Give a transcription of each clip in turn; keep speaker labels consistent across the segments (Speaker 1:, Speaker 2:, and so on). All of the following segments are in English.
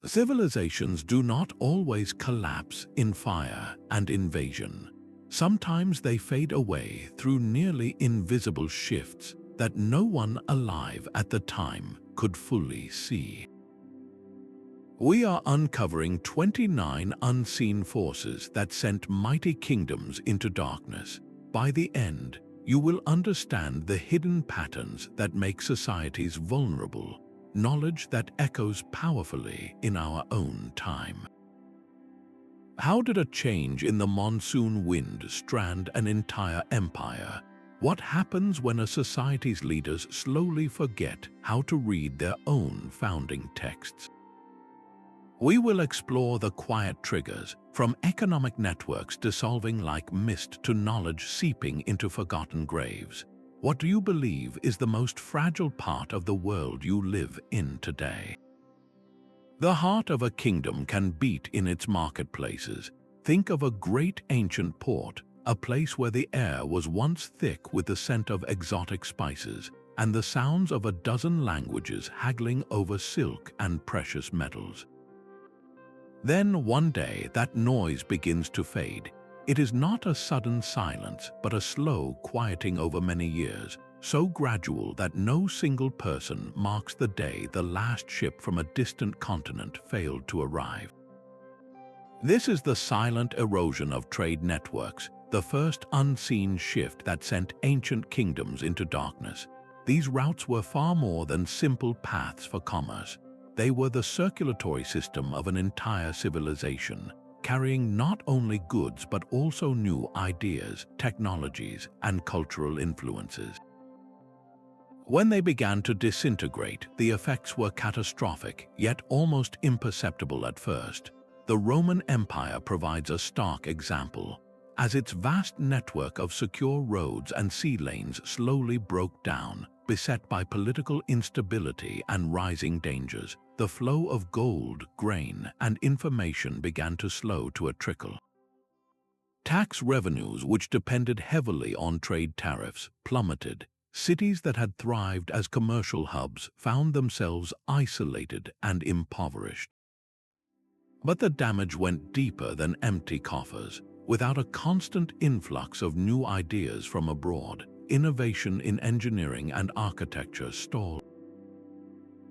Speaker 1: Civilizations do not always collapse in fire and invasion. Sometimes they fade away through nearly invisible shifts that no one alive at the time could fully see. We are uncovering 29 unseen forces that sent mighty kingdoms into darkness. By the end, you will understand the hidden patterns that make societies vulnerable, knowledge that echoes powerfully in our own time. How did a change in the monsoon wind strand an entire empire? What happens when a society's leaders slowly forget how to read their own founding texts? We will explore the quiet triggers, from economic networks dissolving like mist to knowledge seeping into forgotten graves. What do you believe is the most fragile part of the world you live in today? The heart of a kingdom can beat in its marketplaces. Think of a great ancient port, a place where the air was once thick with the scent of exotic spices and the sounds of a dozen languages haggling over silk and precious metals. Then one day that noise begins to fade. It is not a sudden silence, but a slow quieting over many years, so gradual that no single person marks the day the last ship from a distant continent failed to arrive. This is the silent erosion of trade networks, the first unseen shift that sent ancient kingdoms into darkness. These routes were far more than simple paths for commerce. They were the circulatory system of an entire civilization, carrying not only goods but also new ideas, technologies, and cultural influences. When they began to disintegrate, the effects were catastrophic, yet almost imperceptible at first. The Roman Empire provides a stark example. As its vast network of secure roads and sea lanes slowly broke down, beset by political instability and rising dangers, the flow of gold, grain, and information began to slow to a trickle. Tax revenues, which depended heavily on trade tariffs, plummeted. Cities that had thrived as commercial hubs found themselves isolated and impoverished. But the damage went deeper than empty coffers. Without a constant influx of new ideas from abroad, innovation in engineering and architecture stalled.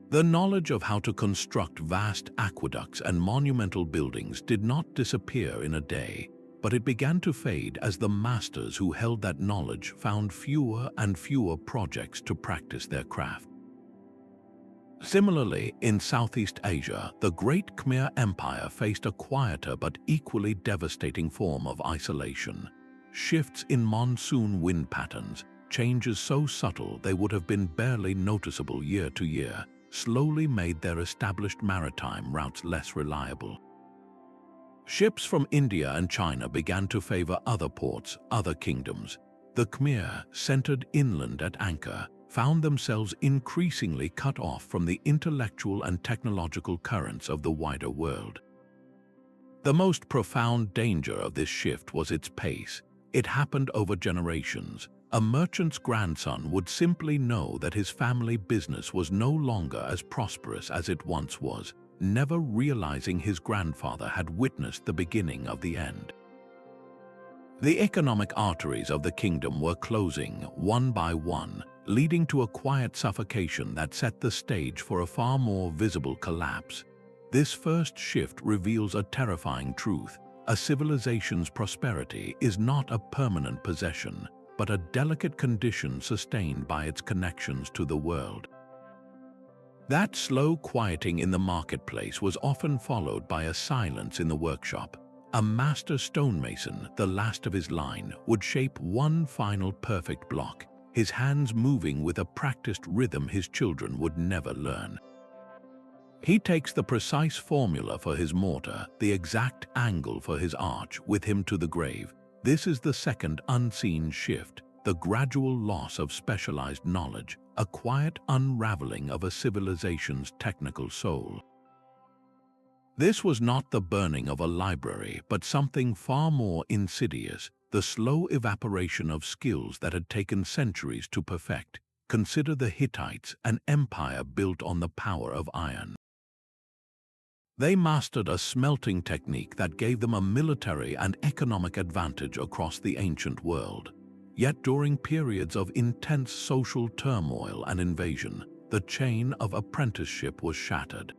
Speaker 1: The knowledge of how to construct vast aqueducts and monumental buildings did not disappear in a day, but it began to fade as the masters who held that knowledge found fewer and fewer projects to practice their craft. Similarly, in Southeast Asia, the Great Khmer Empire faced a quieter but equally devastating form of isolation. Shifts in monsoon wind patterns, changes so subtle they would have been barely noticeable year to year, slowly made their established maritime routes less reliable. Ships from India and China began to favor other ports, other kingdoms. The Khmer, centered inland at anchor, found themselves increasingly cut off from the intellectual and technological currents of the wider world. The most profound danger of this shift was its pace. It happened over generations. A merchant's grandson would simply know that his family business was no longer as prosperous as it once was, never realizing his grandfather had witnessed the beginning of the end. The economic arteries of the kingdom were closing one by one, leading to a quiet suffocation that set the stage for a far more visible collapse. This first shift reveals a terrifying truth. A civilization's prosperity is not a permanent possession, but a delicate condition sustained by its connections to the world. That slow quieting in the marketplace was often followed by a silence in the workshop. A master stonemason, the last of his line, would shape one final perfect block, his hands moving with a practiced rhythm his children would never learn. He takes the precise formula for his mortar, the exact angle for his arch, with him to the grave. This is the second unseen shift, the gradual loss of specialized knowledge, a quiet unraveling of a civilization's technical soul. This was not the burning of a library, but something far more insidious, the slow evaporation of skills that had taken centuries to perfect. Consider the Hittites, an empire built on the power of iron. They mastered a smelting technique that gave them a military and economic advantage across the ancient world. Yet during periods of intense social turmoil and invasion, the chain of apprenticeship was shattered.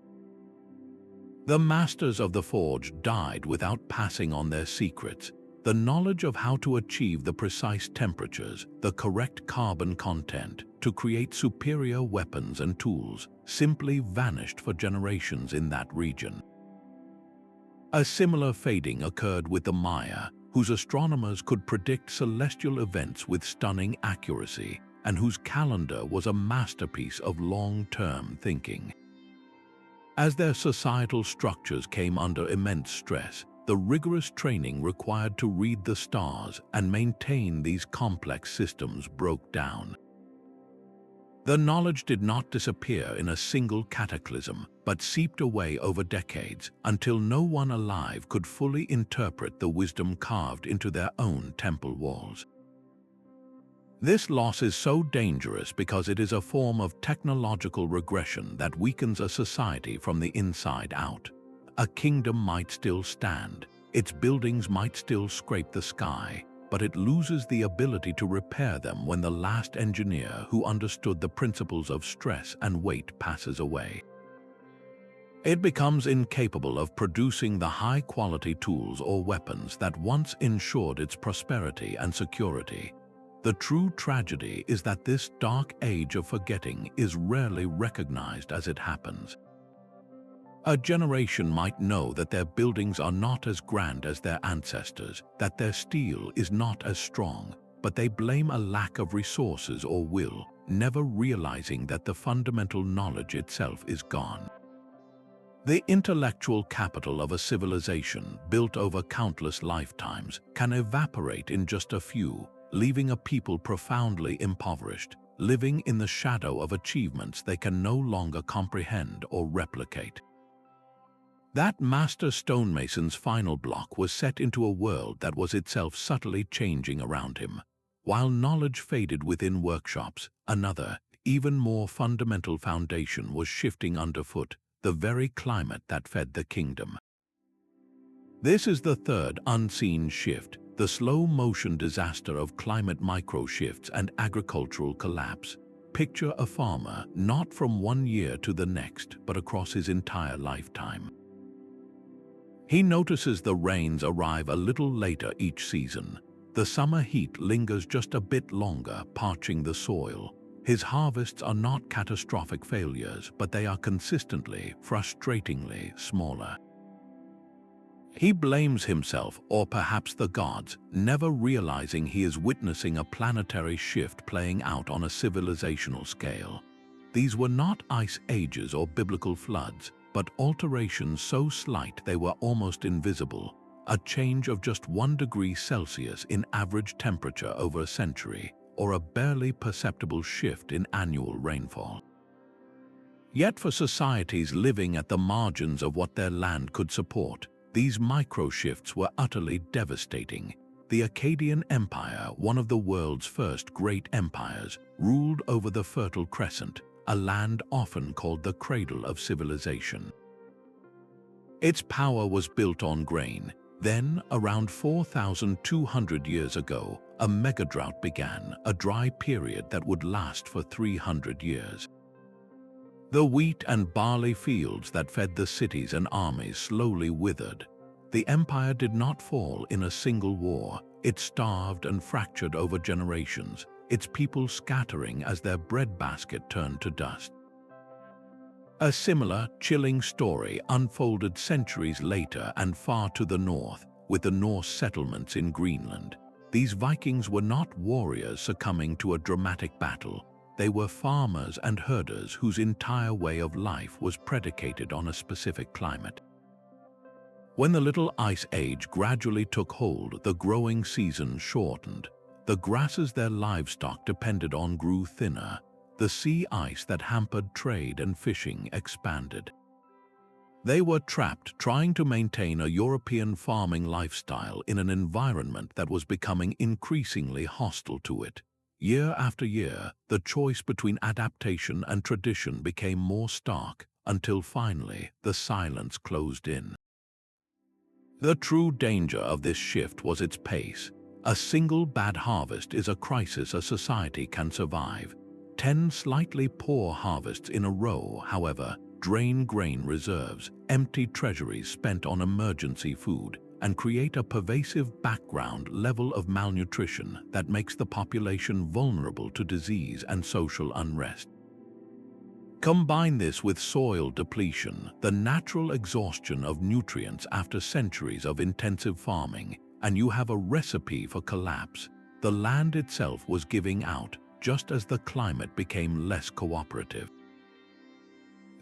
Speaker 1: The masters of the forge died without passing on their secrets. The knowledge of how to achieve the precise temperatures, the correct carbon content, to create superior weapons and tools, simply vanished for generations in that region. A similar fading occurred with the Maya, whose astronomers could predict celestial events with stunning accuracy, and whose calendar was a masterpiece of long-term thinking. As their societal structures came under immense stress, the rigorous training required to read the stars and maintain these complex systems broke down. The knowledge did not disappear in a single cataclysm, but seeped away over decades until no one alive could fully interpret the wisdom carved into their own temple walls. This loss is so dangerous because it is a form of technological regression that weakens a society from the inside out. A kingdom might still stand, its buildings might still scrape the sky, but it loses the ability to repair them when the last engineer who understood the principles of stress and weight passes away. It becomes incapable of producing the high-quality tools or weapons that once ensured its prosperity and security. The true tragedy is that this dark age of forgetting is rarely recognized as it happens. A generation might know that their buildings are not as grand as their ancestors, that their steel is not as strong, but they blame a lack of resources or will, never realizing that the fundamental knowledge itself is gone. The intellectual capital of a civilization built over countless lifetimes can evaporate in just a few, leaving a people profoundly impoverished, living in the shadow of achievements they can no longer comprehend or replicate. That master stonemason's final block was set into a world that was itself subtly changing around him. While knowledge faded within workshops, another, even more fundamental foundation was shifting underfoot, the very climate that fed the kingdom. This is the third unseen shift, the slow-motion disaster of climate micro-shifts and agricultural collapse. Picture a farmer not from one year to the next, but across his entire lifetime. He notices the rains arrive a little later each season. The summer heat lingers just a bit longer, parching the soil. His harvests are not catastrophic failures, but they are consistently, frustratingly smaller. He blames himself, or perhaps the gods, never realizing he is witnessing a planetary shift playing out on a civilizational scale. These were not ice ages or biblical floods, but alterations so slight they were almost invisible, a change of just 1 degree Celsius in average temperature over a century, or a barely perceptible shift in annual rainfall. Yet for societies living at the margins of what their land could support, these micro-shifts were utterly devastating. The Akkadian Empire, one of the world's first great empires, ruled over the Fertile Crescent, a land often called the cradle of civilization. Its power was built on grain. Then, around 4,200 years ago, a megadrought began, a dry period that would last for 300 years. The wheat and barley fields that fed the cities and armies slowly withered. The empire did not fall in a single war. It starved and fractured over generations, its people scattering as their breadbasket turned to dust. A similar, chilling story unfolded centuries later and far to the north, with the Norse settlements in Greenland. These Vikings were not warriors succumbing to a dramatic battle. They were farmers and herders whose entire way of life was predicated on a specific climate. When the Little Ice Age gradually took hold, the growing season shortened. The grasses their livestock depended on grew thinner. The sea ice that hampered trade and fishing expanded. They were trapped trying to maintain a European farming lifestyle in an environment that was becoming increasingly hostile to it. Year after year, the choice between adaptation and tradition became more stark, until finally the silence closed in. The true danger of this shift was its pace. A single bad harvest is a crisis a society can survive. 10 slightly poor harvests in a row, however, drain grain reserves, empty treasuries spent on emergency food, and create a pervasive background level of malnutrition that makes the population vulnerable to disease and social unrest. Combine this with soil depletion, the natural exhaustion of nutrients after centuries of intensive farming, and you have a recipe for collapse. The land itself was giving out, just as the climate became less cooperative.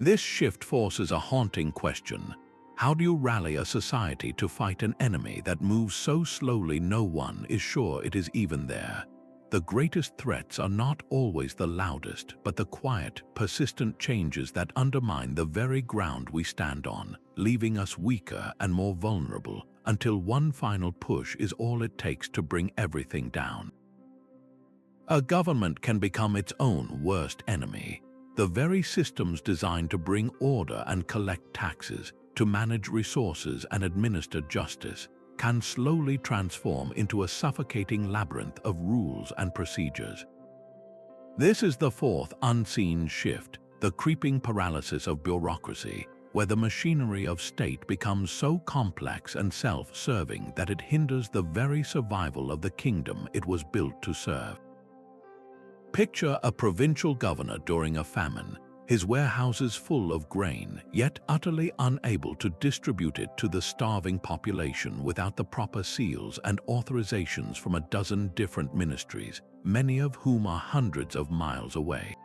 Speaker 1: This shift forces a haunting question. How do you rally a society to fight an enemy that moves so slowly no one is sure it is even there? The greatest threats are not always the loudest, but the quiet, persistent changes that undermine the very ground we stand on, leaving us weaker and more vulnerable, until one final push is all it takes to bring everything down. A government can become its own worst enemy. The very systems designed to bring order and collect taxes, to manage resources and administer justice, can slowly transform into a suffocating labyrinth of rules and procedures. This is the fourth unseen shift, the creeping paralysis of bureaucracy, where the machinery of state becomes so complex and self-serving that it hinders the very survival of the kingdom it was built to serve. Picture a provincial governor during a famine, his warehouses full of grain, yet utterly unable to distribute it to the starving population without the proper seals and authorizations from a dozen different ministries, many of whom are hundreds of miles away.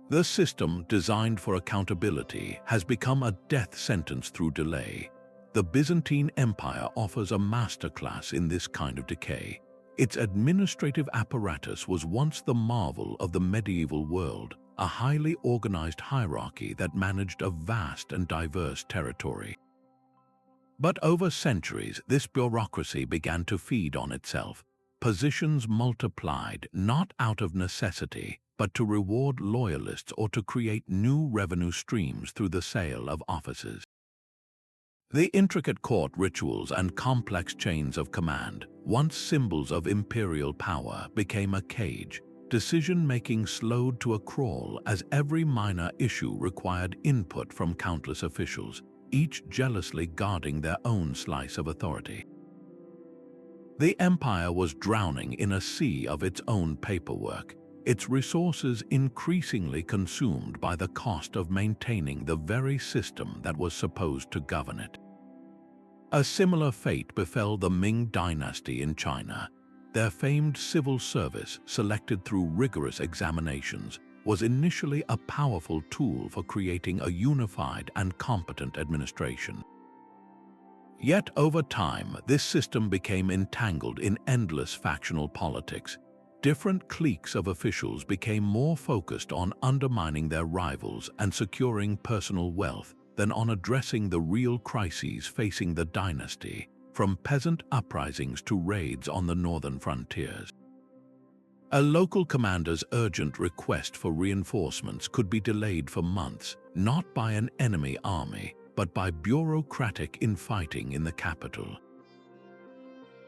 Speaker 1: The system, designed for accountability, has become a death sentence through delay. The Byzantine Empire offers a masterclass in this kind of decay. Its administrative apparatus was once the marvel of the medieval world, a highly organized hierarchy that managed a vast and diverse territory. But over centuries, this bureaucracy began to feed on itself. Positions multiplied, not out of necessity, but to reward loyalists or to create new revenue streams through the sale of offices. The intricate court rituals and complex chains of command, once symbols of imperial power, became a cage. Decision-making slowed to a crawl as every minor issue required input from countless officials, each jealously guarding their own slice of authority. The empire was drowning in a sea of its own paperwork, its resources increasingly consumed by the cost of maintaining the very system that was supposed to govern it. A similar fate befell the Ming dynasty in China. Their famed civil service, selected through rigorous examinations, was initially a powerful tool for creating a unified and competent administration. Yet over time, this system became entangled in endless factional politics. Different cliques of officials became more focused on undermining their rivals and securing personal wealth than on addressing the real crises facing the dynasty, from peasant uprisings to raids on the northern frontiers. A local commander's urgent request for reinforcements could be delayed for months, not by an enemy army, but by bureaucratic infighting in the capital.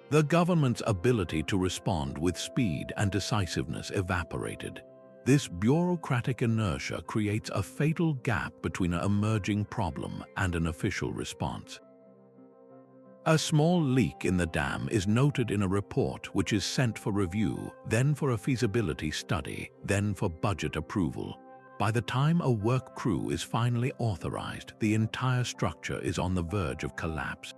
Speaker 1: The government's ability to respond with speed and decisiveness evaporated. This bureaucratic inertia creates a fatal gap between an emerging problem and an official response. A small leak in the dam is noted in a report which is sent for review, then for a feasibility study, then for budget approval. By the time a work crew is finally authorized, the entire structure is on the verge of collapse.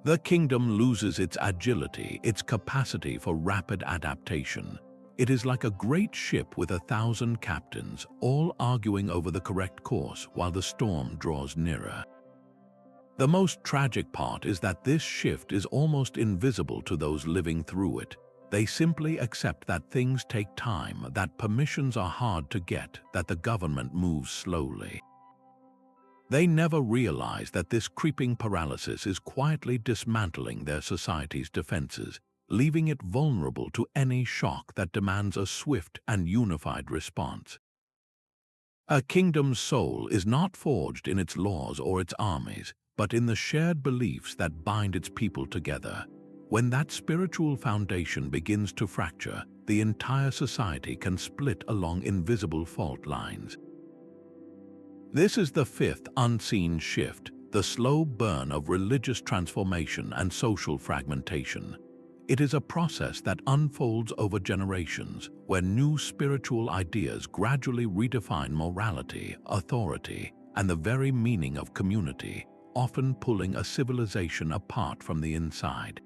Speaker 1: The kingdom loses its agility, its capacity for rapid adaptation. It is like a great ship with 1,000 captains, all arguing over the correct course while the storm draws nearer. The most tragic part is that this shift is almost invisible to those living through it. They simply accept that things take time, that permissions are hard to get, that the government moves slowly. They never realize that this creeping paralysis is quietly dismantling their society's defenses, leaving it vulnerable to any shock that demands a swift and unified response. A kingdom's soul is not forged in its laws or its armies, but in the shared beliefs that bind its people together. When that spiritual foundation begins to fracture, the entire society can split along invisible fault lines. This is the fifth unseen shift, the slow burn of religious transformation and social fragmentation. It is a process that unfolds over generations, where new spiritual ideas gradually redefine morality, authority, and the very meaning of community, often pulling a civilization apart from the inside.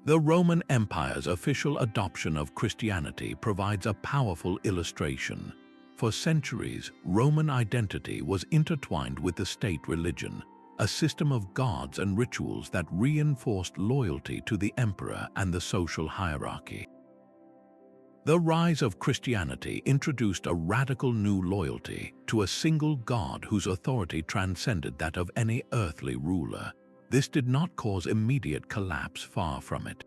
Speaker 1: The Roman Empire's official adoption of Christianity provides a powerful illustration. For centuries, Roman identity was intertwined with the state religion, a system of gods and rituals that reinforced loyalty to the emperor and the social hierarchy. The rise of Christianity introduced a radical new loyalty to a single god whose authority transcended that of any earthly ruler. This did not cause immediate collapse, far from it.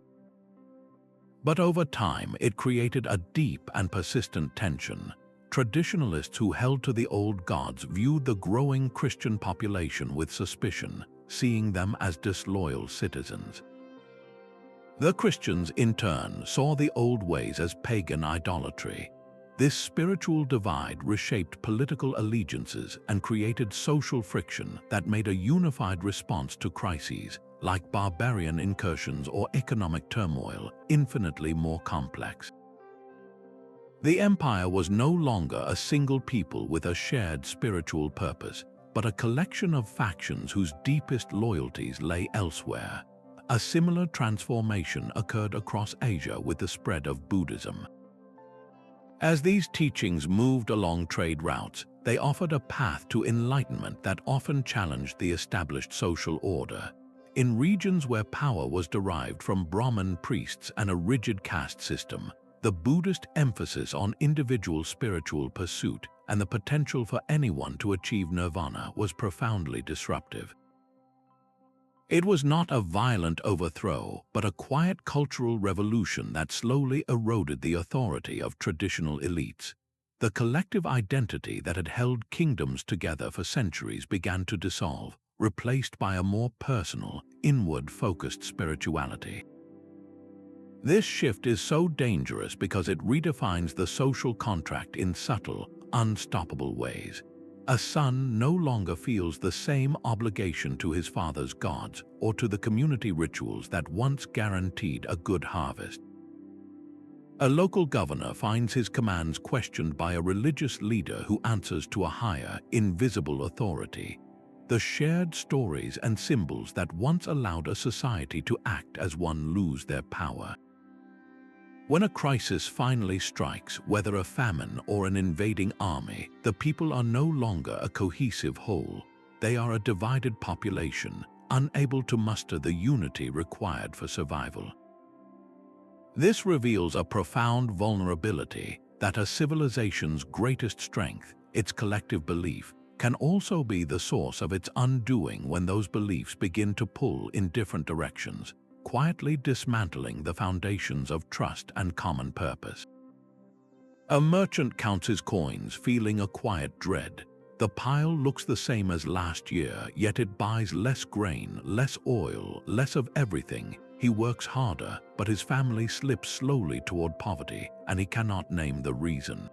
Speaker 1: But over time, it created a deep and persistent tension. Traditionalists who held to the old gods viewed the growing Christian population with suspicion, seeing them as disloyal citizens. The Christians, in turn, saw the old ways as pagan idolatry. This spiritual divide reshaped political allegiances and created social friction that made a unified response to crises, like barbarian incursions or economic turmoil, infinitely more complex. The empire was no longer a single people with a shared spiritual purpose, but a collection of factions whose deepest loyalties lay elsewhere. A similar transformation occurred across Asia with the spread of Buddhism. As these teachings moved along trade routes, they offered a path to enlightenment that often challenged the established social order. In regions where power was derived from Brahmin priests and a rigid caste system, the Buddhist emphasis on individual spiritual pursuit and the potential for anyone to achieve nirvana was profoundly disruptive. It was not a violent overthrow, but a quiet cultural revolution that slowly eroded the authority of traditional elites. The collective identity that had held kingdoms together for centuries began to dissolve, replaced by a more personal, inward-focused spirituality. This shift is so dangerous because it redefines the social contract in subtle, unstoppable ways. A son no longer feels the same obligation to his father's gods or to the community rituals that once guaranteed a good harvest. A local governor finds his commands questioned by a religious leader who answers to a higher, invisible authority. The shared stories and symbols that once allowed a society to act as one lose their power. When a crisis finally strikes, whether a famine or an invading army, the people are no longer a cohesive whole. They are a divided population, unable to muster the unity required for survival. This reveals a profound vulnerability that a civilization's greatest strength, its collective belief, can also be the source of its undoing when those beliefs begin to pull in different directions, quietly dismantling the foundations of trust and common purpose. A merchant counts his coins, feeling a quiet dread. The pile looks the same as last year, yet it buys less grain, less oil, less of everything. He works harder, but his family slips slowly toward poverty, and he cannot name the reason.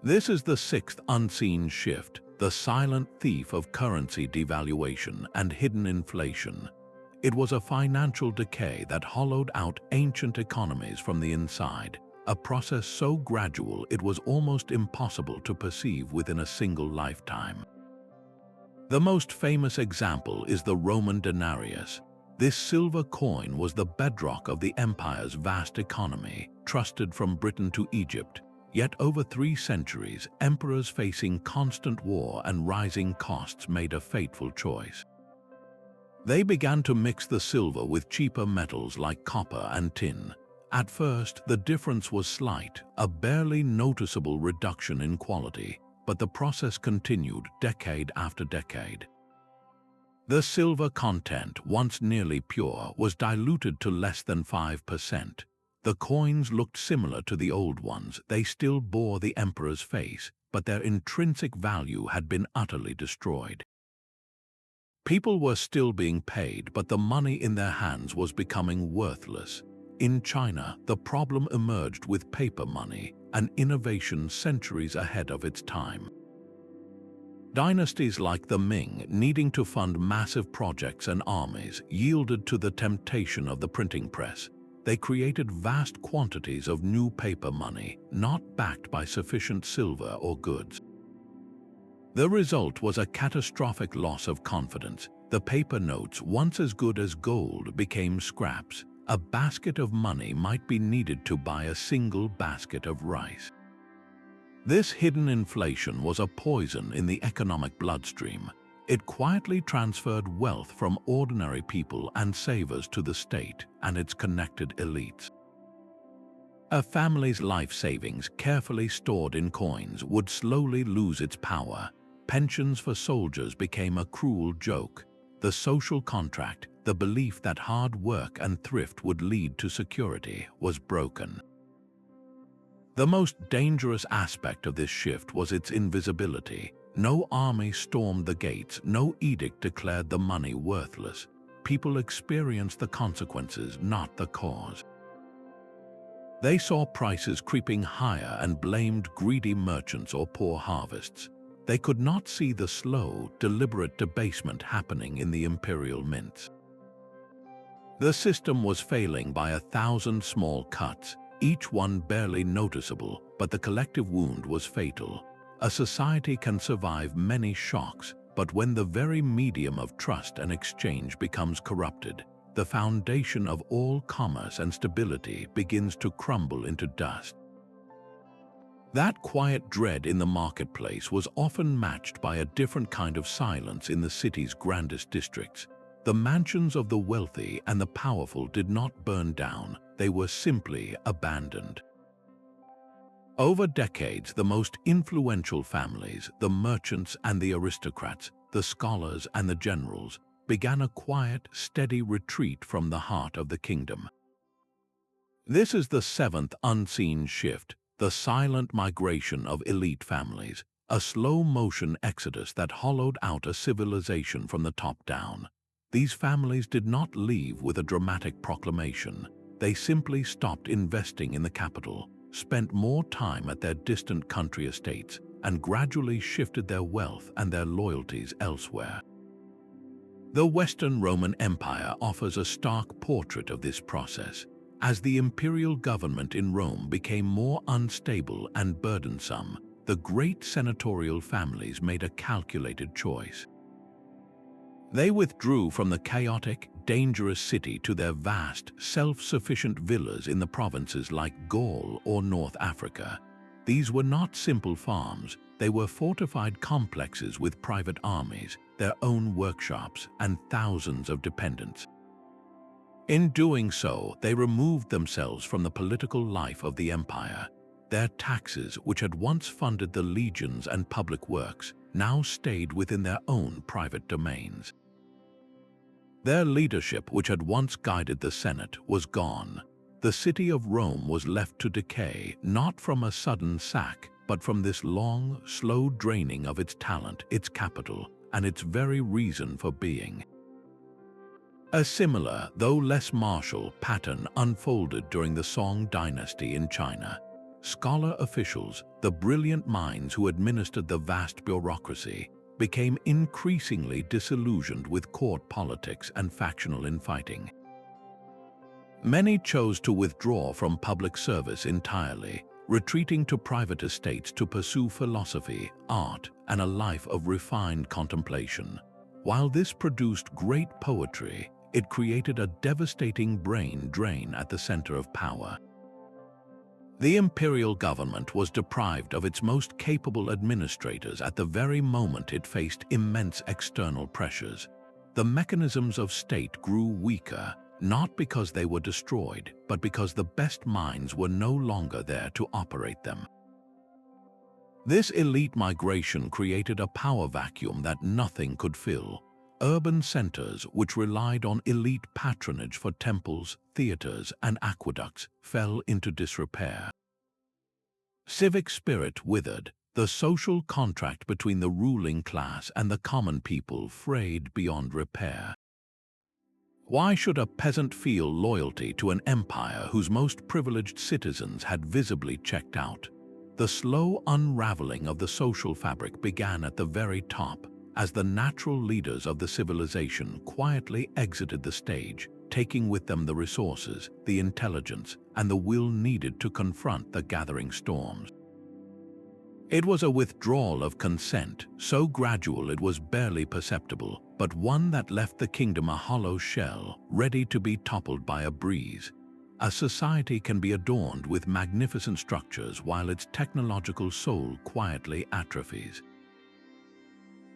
Speaker 1: This is the sixth unseen shift, the silent thief of currency devaluation and hidden inflation. It was a financial decay that hollowed out ancient economies from the inside, a process so gradual it was almost impossible to perceive within a single lifetime. The most famous example is the Roman denarius. This silver coin was the bedrock of the empire's vast economy, trusted from Britain to Egypt. Yet over 3 centuries, emperors facing constant war and rising costs made a fateful choice. They began to mix the silver with cheaper metals like copper and tin. At first, the difference was slight, a barely noticeable reduction in quality, but the process continued decade after decade. The silver content, once nearly pure, was diluted to less than 5%. The coins looked similar to the old ones. They still bore the emperor's face, but their intrinsic value had been utterly destroyed. People were still being paid, but the money in their hands was becoming worthless. In China, the problem emerged with paper money, an innovation centuries ahead of its time. Dynasties like the Ming, needing to fund massive projects and armies, yielded to the temptation of the printing press. They created vast quantities of new paper money, not backed by sufficient silver or goods. The result was a catastrophic loss of confidence. The paper notes, once as good as gold, became scraps. A basket of money might be needed to buy a single basket of rice. This hidden inflation was a poison in the economic bloodstream. It quietly transferred wealth from ordinary people and savers to the state and its connected elites. A family's life savings, carefully stored in coins, would slowly lose its power. Pensions for soldiers became a cruel joke. The social contract, the belief that hard work and thrift would lead to security, was broken. The most dangerous aspect of this shift was its invisibility. No army stormed the gates, no edict declared the money worthless. People experienced the consequences, not the cause. They saw prices creeping higher and blamed greedy merchants or poor harvests. They could not see the slow, deliberate debasement happening in the imperial mints. The system was failing by 1,000 small cuts, each one barely noticeable, but the collective wound was fatal. A society can survive many shocks, but when the very medium of trust and exchange becomes corrupted, the foundation of all commerce and stability begins to crumble into dust. That quiet dread in the marketplace was often matched by a different kind of silence in the city's grandest districts. The mansions of the wealthy and the powerful did not burn down, they were simply abandoned. Over decades, the most influential families, the merchants and the aristocrats, the scholars and the generals, began a quiet, steady retreat from the heart of the kingdom. This is the seventh unseen shift, the silent migration of elite families, a slow-motion exodus that hollowed out a civilization from the top down. These families did not leave with a dramatic proclamation. They simply stopped investing in the capital, spent more time at their distant country estates, and gradually shifted their wealth and their loyalties elsewhere. The Western Roman Empire offers a stark portrait of this process. As the imperial government in Rome became more unstable and burdensome, the great senatorial families made a calculated choice. They withdrew from the chaotic, dangerous city to their vast, self-sufficient villas in the provinces like Gaul or North Africa. These were not simple farms, they were fortified complexes with private armies, their own workshops, and thousands of dependents. In doing so, they removed themselves from the political life of the empire. Their taxes, which had once funded the legions and public works, now stayed within their own private domains. Their leadership, which had once guided the Senate, was gone. The city of Rome was left to decay, not from a sudden sack, but from this long, slow draining of its talent, its capital, and its very reason for being. A similar, though less martial, pattern unfolded during the Song dynasty in China. Scholar officials, the brilliant minds who administered the vast bureaucracy, became increasingly disillusioned with court politics and factional infighting. Many chose to withdraw from public service entirely, retreating to private estates to pursue philosophy, art, and a life of refined contemplation. While this produced great poetry, it created a devastating brain drain at the center of power. The imperial government was deprived of its most capable administrators at the very moment it faced immense external pressures. The mechanisms of state grew weaker, not because they were destroyed, but because the best minds were no longer there to operate them. This elite migration created a power vacuum that nothing could fill. Urban centers, which relied on elite patronage for temples, theaters, and aqueducts, fell into disrepair. Civic spirit withered. the social contract between the ruling class and the common people frayed beyond repair. Why should a peasant feel loyalty to an empire whose most privileged citizens had visibly checked out? The slow unraveling of the social fabric began at the very top, as the natural leaders of the civilization quietly exited the stage, taking with them the resources, the intelligence, and the will needed to confront the gathering storms. It was a withdrawal of consent, so gradual it was barely perceptible, but one that left the kingdom a hollow shell, ready to be toppled by a breeze. A society can be adorned with magnificent structures while its technological soul quietly atrophies.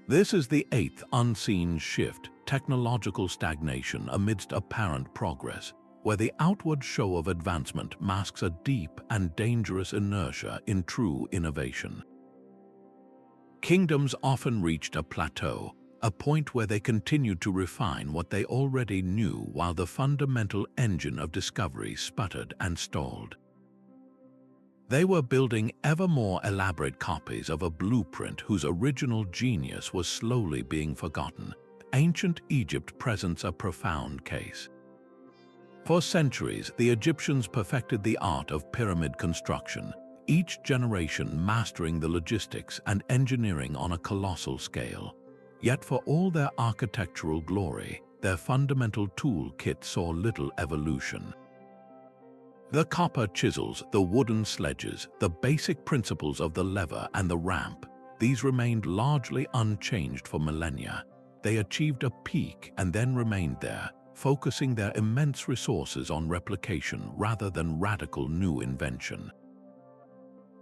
Speaker 1: This is the eighth unseen shift, technological stagnation amidst apparent progress, where the outward show of advancement masks a deep and dangerous inertia in true innovation. Kingdoms often reached a plateau, a point where they continued to refine what they already knew while the fundamental engine of discovery sputtered and stalled. They were building ever more elaborate copies of a blueprint whose original genius was slowly being forgotten. Ancient Egypt presents a profound case. For centuries, the Egyptians perfected the art of pyramid construction, each generation mastering the logistics and engineering on a colossal scale. Yet for all their architectural glory, their fundamental toolkit saw little evolution. The copper chisels, the wooden sledges, the basic principles of the lever and the ramp, these remained largely unchanged for millennia. They achieved a peak and then remained there, focusing their immense resources on replication rather than radical new invention.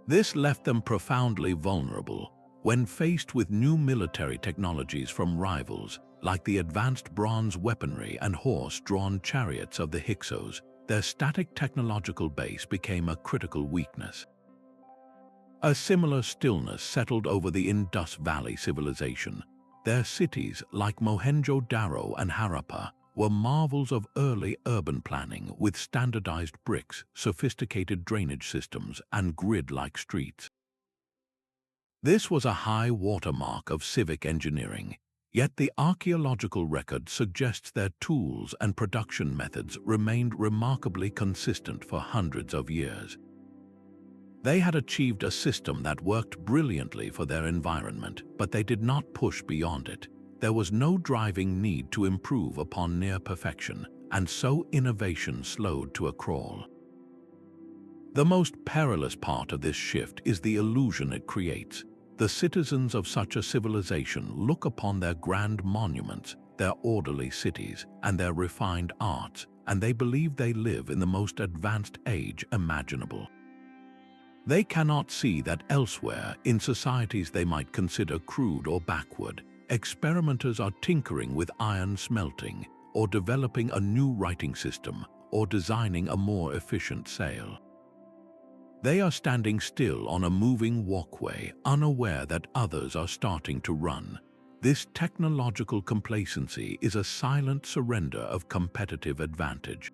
Speaker 1: This left them profoundly vulnerable. When faced with new military technologies from rivals, like the advanced bronze weaponry and horse-drawn chariots of the Hyksos, their static technological base became a critical weakness. A similar stillness settled over the Indus Valley civilization. Their cities, like Mohenjo-Daro and Harappa, were marvels of early urban planning with standardized bricks, sophisticated drainage systems, and grid-like streets. This was a high watermark of civic engineering, yet the archaeological record suggests their tools and production methods remained remarkably consistent for hundreds of years. They had achieved a system that worked brilliantly for their environment, but they did not push beyond it. There was no driving need to improve upon near perfection, and so innovation slowed to a crawl. The most perilous part of this shift is the illusion it creates. The citizens of such a civilization look upon their grand monuments, their orderly cities, and their refined arts, and they believe they live in the most advanced age imaginable. They cannot see that elsewhere, in societies they might consider crude or backward, experimenters are tinkering with iron smelting, or developing a new writing system, or designing a more efficient sail. They are standing still on a moving walkway, unaware that others are starting to run. This technological complacency is a silent surrender of competitive advantage.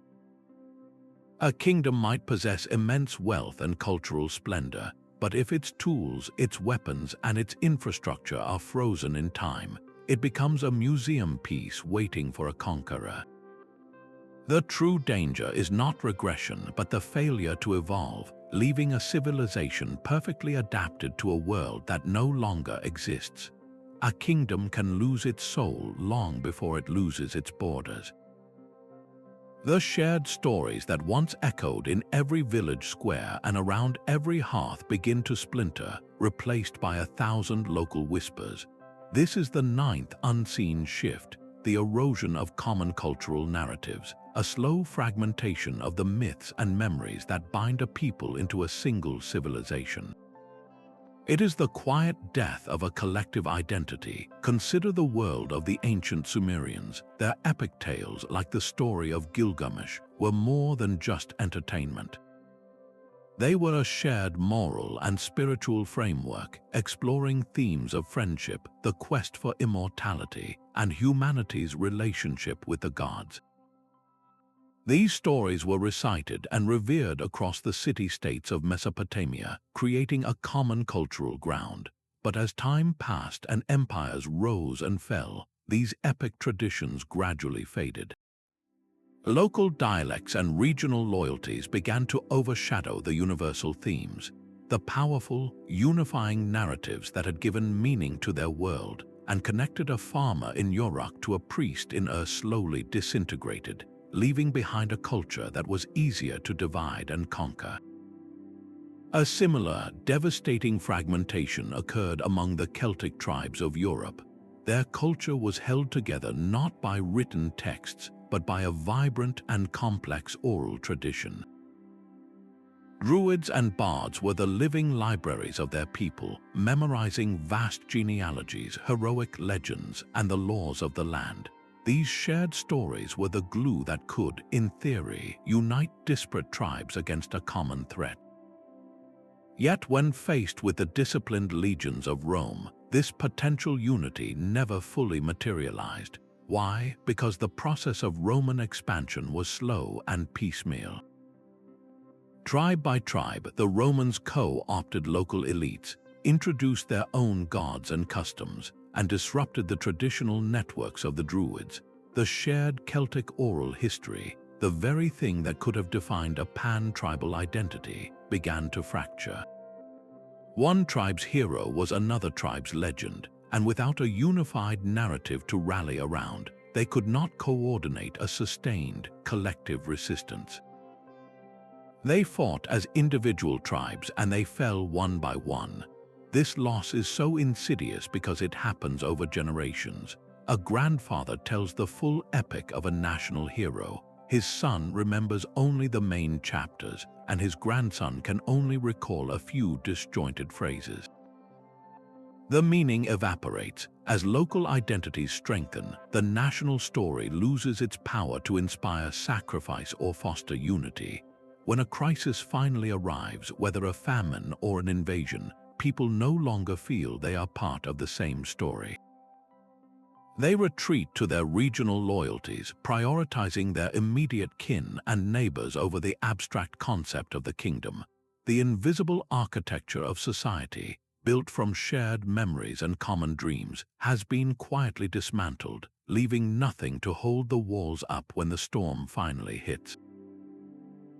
Speaker 1: A kingdom might possess immense wealth and cultural splendor, but if its tools, its weapons, and its infrastructure are frozen in time, it becomes a museum piece waiting for a conqueror. The true danger is not regression, but the failure to evolve, leaving a civilization perfectly adapted to a world that no longer exists. A kingdom can lose its soul long before it loses its borders. The shared stories that once echoed in every village square and around every hearth begin to splinter, replaced by 1,000 local whispers. This is the ninth unseen shift, the erosion of common cultural narratives, a slow fragmentation of the myths and memories that bind a people into a single civilization. It is the quiet death of a collective identity. Consider the world of the ancient Sumerians. Their epic tales, like the story of Gilgamesh, were more than just entertainment. They were a shared moral and spiritual framework, exploring themes of friendship, the quest for immortality, and humanity's relationship with the gods. These stories were recited and revered across the city-states of Mesopotamia, creating a common cultural ground. But as time passed and empires rose and fell, these epic traditions gradually faded. Local dialects and regional loyalties began to overshadow the universal themes, the powerful, unifying narratives that had given meaning to their world and connected a farmer in Yurok to a priest in Ur slowly disintegrated, leaving behind a culture that was easier to divide and conquer. A similar, devastating fragmentation occurred among the Celtic tribes of Europe. Their culture was held together not by written texts, but by a vibrant and complex oral tradition. Druids and bards were the living libraries of their people, memorizing vast genealogies, heroic legends, and the laws of the land. These shared stories were the glue that could, in theory, unite disparate tribes against a common threat. Yet when faced with the disciplined legions of Rome, this potential unity never fully materialized. Why? Because the process of Roman expansion was slow and piecemeal. Tribe by tribe, the Romans co-opted local elites, introduced their own gods and customs, and disrupted the traditional networks of the Druids. The shared Celtic oral history, the very thing that could have defined a pan-tribal identity, began to fracture. One tribe's hero was another tribe's legend, and without a unified narrative to rally around, they could not coordinate a sustained, collective resistance. They fought as individual tribes and they fell one by one. This loss is so insidious because it happens over generations. A grandfather tells the full epic of a national hero. His son remembers only the main chapters, and his grandson can only recall a few disjointed phrases. The meaning evaporates. As local identities strengthen, the national story loses its power to inspire sacrifice or foster unity. When a crisis finally arrives, whether a famine or an invasion, people no longer feel they are part of the same story. They retreat to their regional loyalties, prioritizing their immediate kin and neighbors over the abstract concept of the kingdom. The invisible architecture of society, built from shared memories and common dreams, has been quietly dismantled, leaving nothing to hold the walls up when the storm finally hits.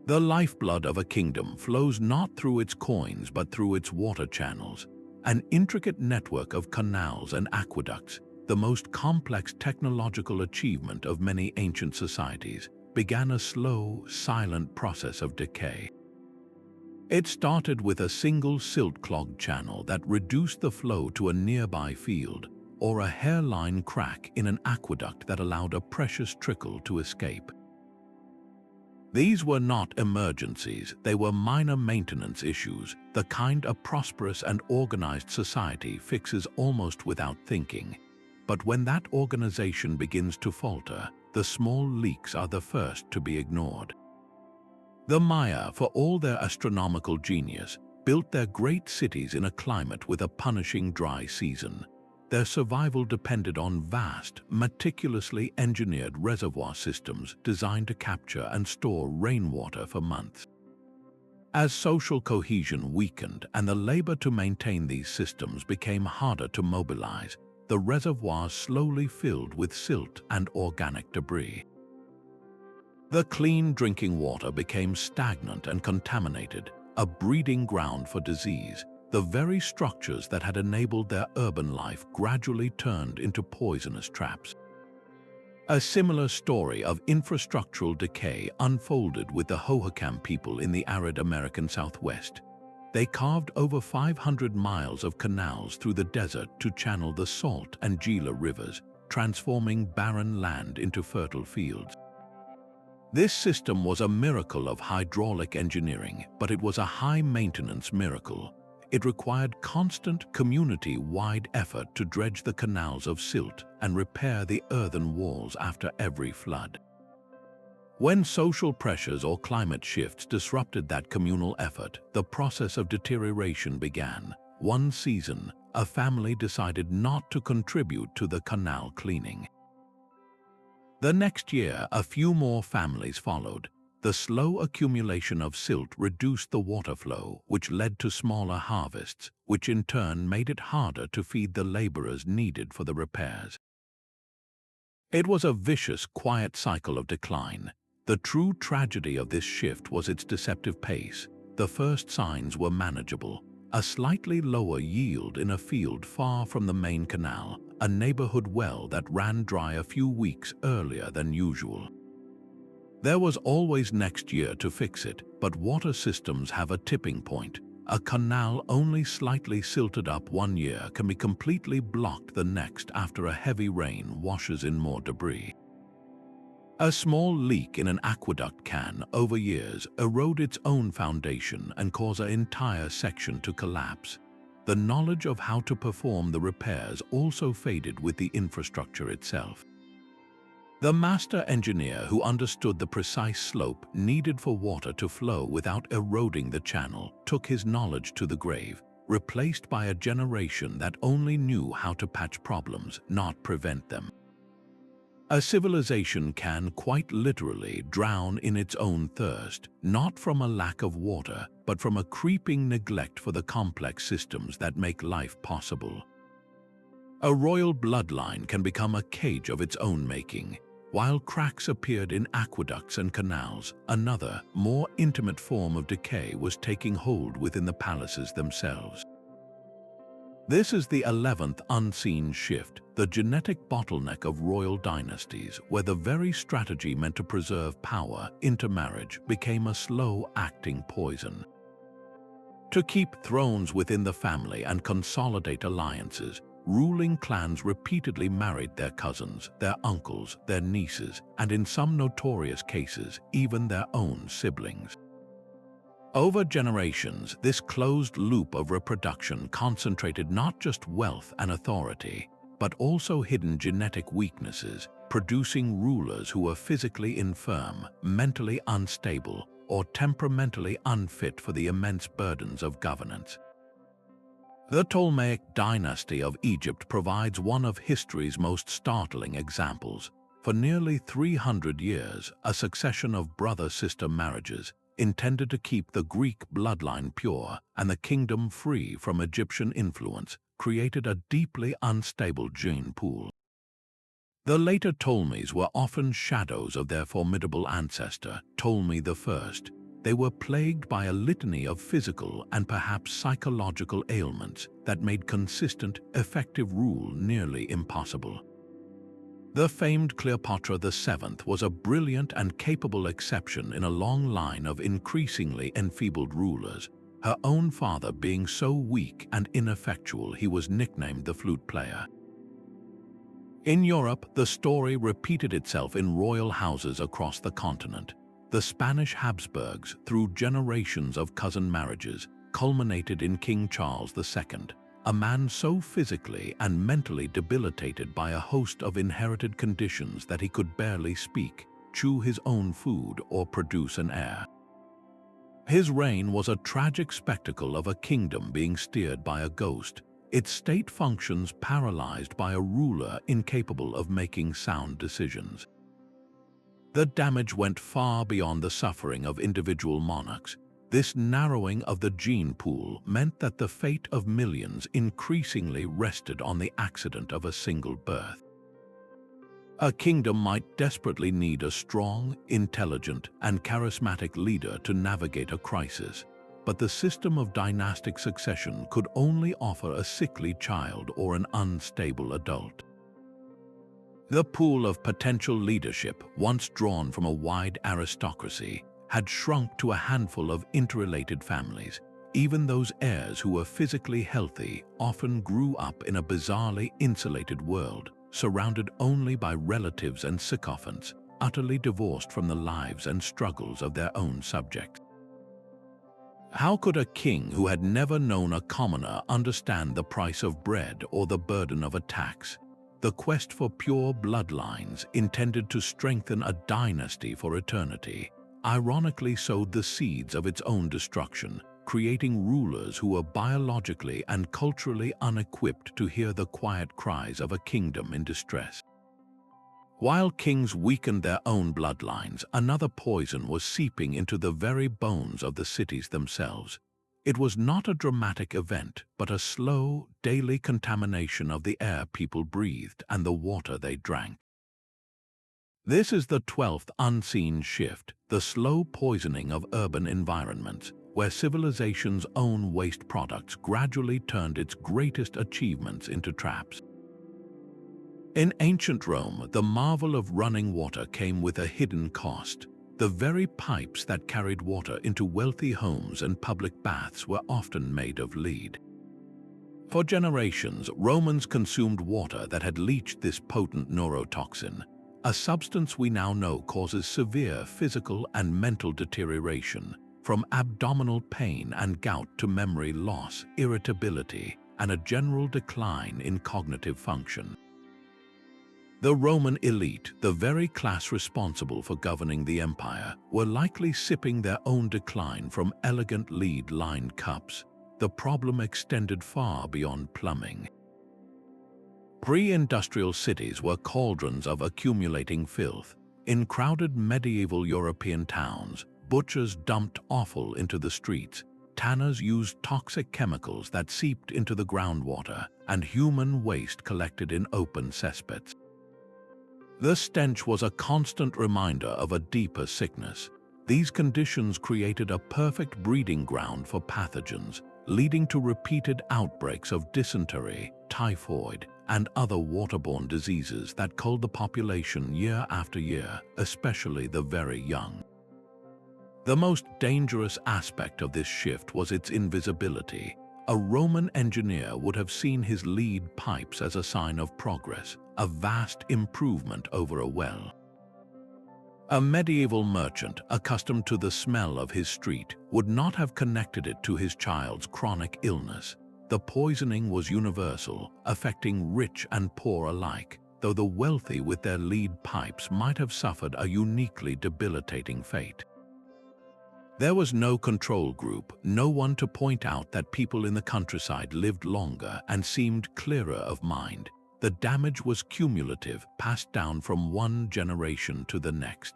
Speaker 1: The lifeblood of a kingdom flows not through its coins but through its water channels, an intricate network of canals and aqueducts. The most complex technological achievement of many ancient societies began a slow, silent process of decay. It started with a single silt-clogged channel that reduced the flow to a nearby field, or a hairline crack in an aqueduct that allowed a precious trickle to escape. These were not emergencies, they were minor maintenance issues, the kind a prosperous and organized society fixes almost without thinking. But when that organization begins to falter, the small leaks are the first to be ignored. The Maya, for all their astronomical genius, built their great cities in a climate with a punishing dry season. Their survival depended on vast, meticulously engineered reservoir systems designed to capture and store rainwater for months. As social cohesion weakened and the labor to maintain these systems became harder to mobilize, the reservoirs slowly filled with silt and organic debris. The clean drinking water became stagnant and contaminated, a breeding ground for disease. The very structures that had enabled their urban life gradually turned into poisonous traps. A similar story of infrastructural decay unfolded with the Hohokam people in the arid American Southwest. They carved over 500 miles of canals through the desert to channel the Salt and Gila rivers, transforming barren land into fertile fields. This system was a miracle of hydraulic engineering, but it was a high-maintenance miracle. It required constant community-wide effort to dredge the canals of silt and repair the earthen walls after every flood. When social pressures or climate shifts disrupted that communal effort, the process of deterioration began. One season, a family decided not to contribute to the canal cleaning. The next year, a few more families followed. The slow accumulation of silt reduced the water flow, which led to smaller harvests, which in turn made it harder to feed the laborers needed for the repairs. It was a vicious, quiet cycle of decline. The true tragedy of this shift was its deceptive pace. The first signs were manageable. A slightly lower yield in a field far from the main canal, a neighborhood well that ran dry a few weeks earlier than usual. There was always next year to fix it, but water systems have a tipping point. A canal only slightly silted up one year can be completely blocked the next after a heavy rain washes in more debris. A small leak in an aqueduct can, over years, erode its own foundation and cause an entire section to collapse. The knowledge of how to perform the repairs also faded with the infrastructure itself. The master engineer who understood the precise slope needed for water to flow without eroding the channel took his knowledge to the grave, replaced by a generation that only knew how to patch problems, not prevent them. A civilization can quite literally drown in its own thirst, not from a lack of water, but from a creeping neglect for the complex systems that make life possible. A royal bloodline can become a cage of its own making. While cracks appeared in aqueducts and canals, another, more intimate form of decay was taking hold within the palaces themselves. This is the 11th unseen shift, the genetic bottleneck of royal dynasties, where the very strategy meant to preserve power, intermarriage, became a slow-acting poison. To keep thrones within the family and consolidate alliances, ruling clans repeatedly married their cousins, their uncles, their nieces, and in some notorious cases, even their own siblings. Over generations, this closed loop of reproduction concentrated not just wealth and authority, but also hidden genetic weaknesses, producing rulers who were physically infirm, mentally unstable, or temperamentally unfit for the immense burdens of governance. The Ptolemaic dynasty of Egypt provides one of history's most startling examples. For nearly 300 years, a succession of brother-sister marriages, intended to keep the Greek bloodline pure and the kingdom free from Egyptian influence, created a deeply unstable gene pool. The later Ptolemies were often shadows of their formidable ancestor, Ptolemy I. They were plagued by a litany of physical and perhaps psychological ailments that made consistent, effective rule nearly impossible. The famed Cleopatra VII was a brilliant and capable exception in a long line of increasingly enfeebled rulers, her own father being so weak and ineffectual he was nicknamed the flute player. In Europe, the story repeated itself in royal houses across the continent. The Spanish Habsburgs, through generations of cousin marriages, culminated in King Charles II, a man so physically and mentally debilitated by a host of inherited conditions that he could barely speak, chew his own food, or produce an heir. His reign was a tragic spectacle of a kingdom being steered by a ghost, its state functions paralyzed by a ruler incapable of making sound decisions. The damage went far beyond the suffering of individual monarchs. This narrowing of the gene pool meant that the fate of millions increasingly rested on the accident of a single birth. A kingdom might desperately need a strong, intelligent, and charismatic leader to navigate a crisis, but the system of dynastic succession could only offer a sickly child or an unstable adult. The pool of potential leadership, once drawn from a wide aristocracy, had shrunk to a handful of interrelated families. Even those heirs who were physically healthy often grew up in a bizarrely insulated world, surrounded only by relatives and sycophants, utterly divorced from the lives and struggles of their own subjects. How could a king who had never known a commoner understand the price of bread or the burden of a tax? The quest for pure bloodlines, intended to strengthen a dynasty for eternity, ironically sowed the seeds of its own destruction, creating rulers who were biologically and culturally unequipped to hear the quiet cries of a kingdom in distress. While kings weakened their own bloodlines, another poison was seeping into the very bones of the cities themselves. It was not a dramatic event, but a slow, daily contamination of the air people breathed and the water they drank. This is the 12th unseen shift, the slow poisoning of urban environments, where civilization's own waste products gradually turned its greatest achievements into traps. In ancient Rome, the marvel of running water came with a hidden cost. The very pipes that carried water into wealthy homes and public baths were often made of lead. For generations, Romans consumed water that had leached this potent neurotoxin, a substance we now know causes severe physical and mental deterioration, from abdominal pain and gout to memory loss, irritability, and a general decline in cognitive function. The Roman elite, the very class responsible for governing the empire, were likely sipping their own decline from elegant lead-lined cups. The problem extended far beyond plumbing. Pre-industrial cities were cauldrons of accumulating filth. In crowded medieval European towns, butchers dumped offal into the streets, tanners used toxic chemicals that seeped into the groundwater, and human waste collected in open cesspits. The stench was a constant reminder of a deeper sickness. These conditions created a perfect breeding ground for pathogens, leading to repeated outbreaks of dysentery, typhoid, and other waterborne diseases that culled the population year after year, especially the very young. The most dangerous aspect of this shift was its invisibility. A Roman engineer would have seen his lead pipes as a sign of progress, a vast improvement over a well. A medieval merchant, accustomed to the smell of his street, would not have connected it to his child's chronic illness. The poisoning was universal, affecting rich and poor alike, though the wealthy with their lead pipes might have suffered a uniquely debilitating fate. There was no control group, no one to point out that people in the countryside lived longer and seemed clearer of mind. The damage was cumulative, passed down from one generation to the next.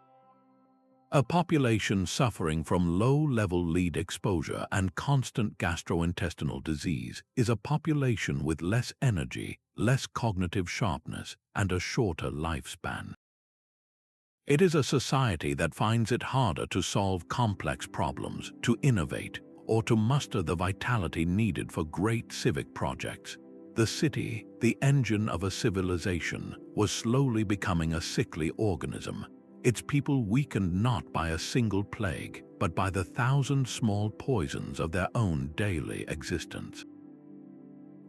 Speaker 1: A population suffering from low-level lead exposure and constant gastrointestinal disease is a population with less energy, less cognitive sharpness, and a shorter lifespan. It is a society that finds it harder to solve complex problems, to innovate, or to muster the vitality needed for great civic projects. The city, the engine of a civilization, was slowly becoming a sickly organism, its people weakened not by a single plague, but by the thousand small poisons of their own daily existence.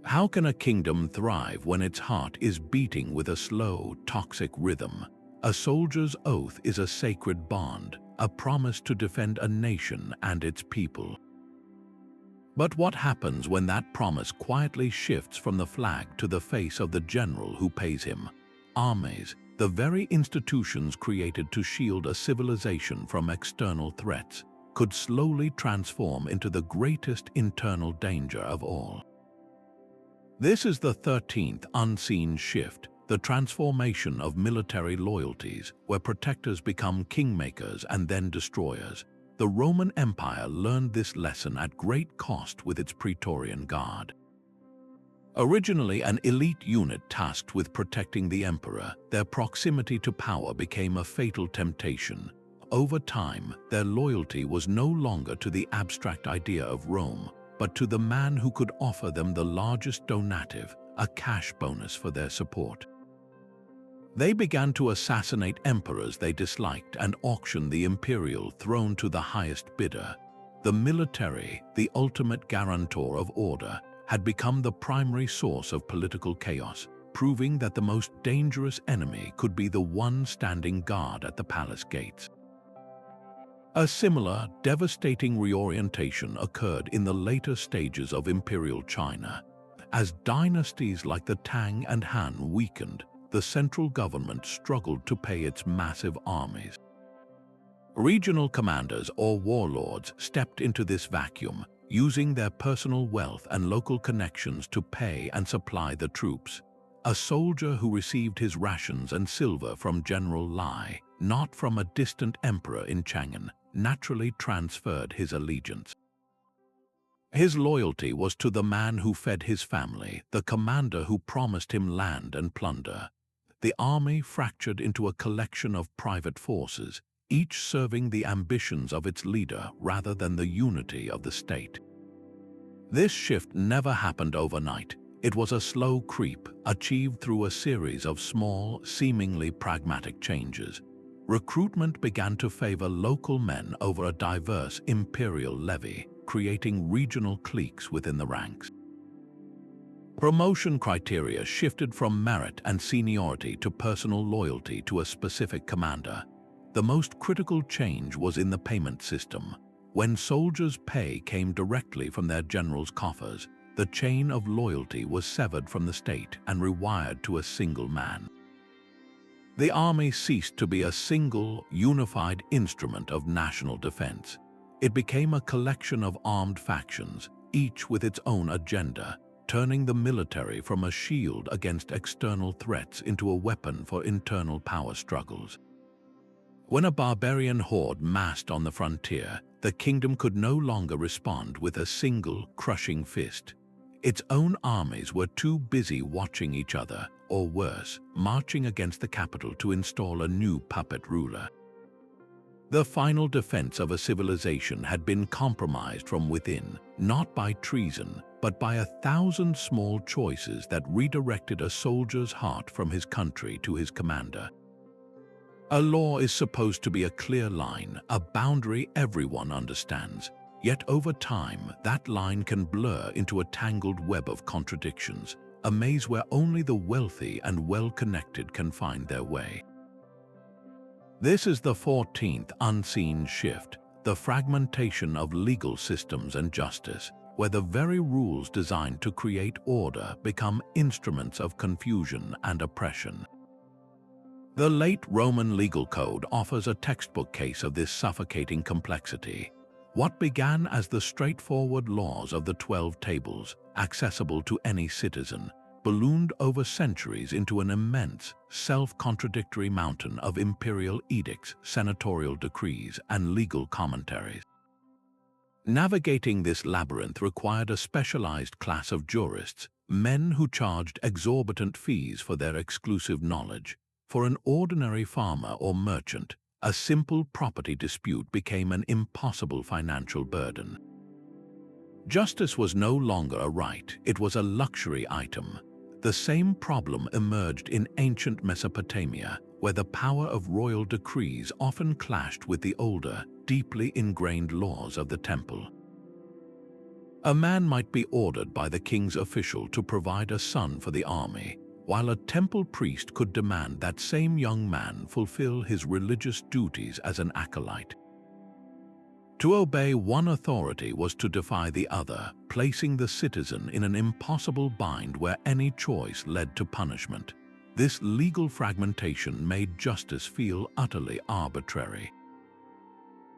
Speaker 1: How can a kingdom thrive when its heart is beating with a slow, toxic rhythm? A soldier's oath is a sacred bond, a promise to defend a nation and its people. But what happens when that promise quietly shifts from the flag to the face of the general who pays him? Armies, the very institutions created to shield a civilization from external threats, could slowly transform into the greatest internal danger of all. This is the 13th unseen shift, the transformation of military loyalties, where protectors become kingmakers and then destroyers. The Roman Empire learned this lesson at great cost with its Praetorian Guard. Originally an elite unit tasked with protecting the emperor, their proximity to power became a fatal temptation. Over time, their loyalty was no longer to the abstract idea of Rome, but to the man who could offer them the largest donative, a cash bonus for their support. They began to assassinate emperors they disliked and auction the imperial throne to the highest bidder. The military, the ultimate guarantor of order, had become the primary source of political chaos, proving that the most dangerous enemy could be the one standing guard at the palace gates. A similar, devastating reorientation occurred in the later stages of imperial China. As dynasties like the Tang and Han weakened, the central government struggled to pay its massive armies. Regional commanders or warlords stepped into this vacuum, using their personal wealth and local connections to pay and supply the troops. a soldier who received his rations and silver from General Lai, not from a distant emperor in Chang'an, naturally transferred his allegiance. His loyalty was to the man who fed his family, the commander who promised him land and plunder. The army fractured into a collection of private forces, each serving the ambitions of its leader rather than the unity of the state. This shift never happened overnight. It was a slow creep, achieved through a series of small, seemingly pragmatic changes. Recruitment began to favor local men over a diverse imperial levy, creating regional cliques within the ranks. Promotion criteria shifted from merit and seniority to personal loyalty to a specific commander. The most critical change was in the payment system. When soldiers' pay came directly from their generals' coffers, the chain of loyalty was severed from the state and rewired to a single man. The army ceased to be a single, unified instrument of national defense. It became a collection of armed factions, each with its own agenda, turning the military from a shield against external threats into a weapon for internal power struggles. When a barbarian horde massed on the frontier, the kingdom could no longer respond with a single, crushing fist. Its own armies were too busy watching each other, or worse, marching against the capital to install a new puppet ruler. The final defense of a civilization had been compromised from within, not by treason, but by 1,000 small choices that redirected a soldier's heart from his country to his commander. A law is supposed to be a clear line, a boundary everyone understands. Yet over time, that line can blur into a tangled web of contradictions, a maze where only the wealthy and well-connected can find their way. This is the 14th unseen shift, the fragmentation of legal systems and justice, where the very rules designed to create order become instruments of confusion and oppression. The late Roman legal code offers a textbook case of this suffocating complexity. What began as the straightforward laws of the 12 tables, accessible to any citizen, ballooned over centuries into an immense, self-contradictory mountain of imperial edicts, senatorial decrees, and legal commentaries. Navigating this labyrinth required a specialized class of jurists, men who charged exorbitant fees for their exclusive knowledge. For an ordinary farmer or merchant, a simple property dispute became an impossible financial burden. Justice was no longer a right, it was a luxury item. The same problem emerged in ancient Mesopotamia, where the power of royal decrees often clashed with the older, deeply ingrained laws of the temple. A man might be ordered by the king's official to provide a son for the army, while a temple priest could demand that same young man fulfill his religious duties as an acolyte. To obey one authority was to defy the other, placing the citizen in an impossible bind where any choice led to punishment. This legal fragmentation made justice feel utterly arbitrary.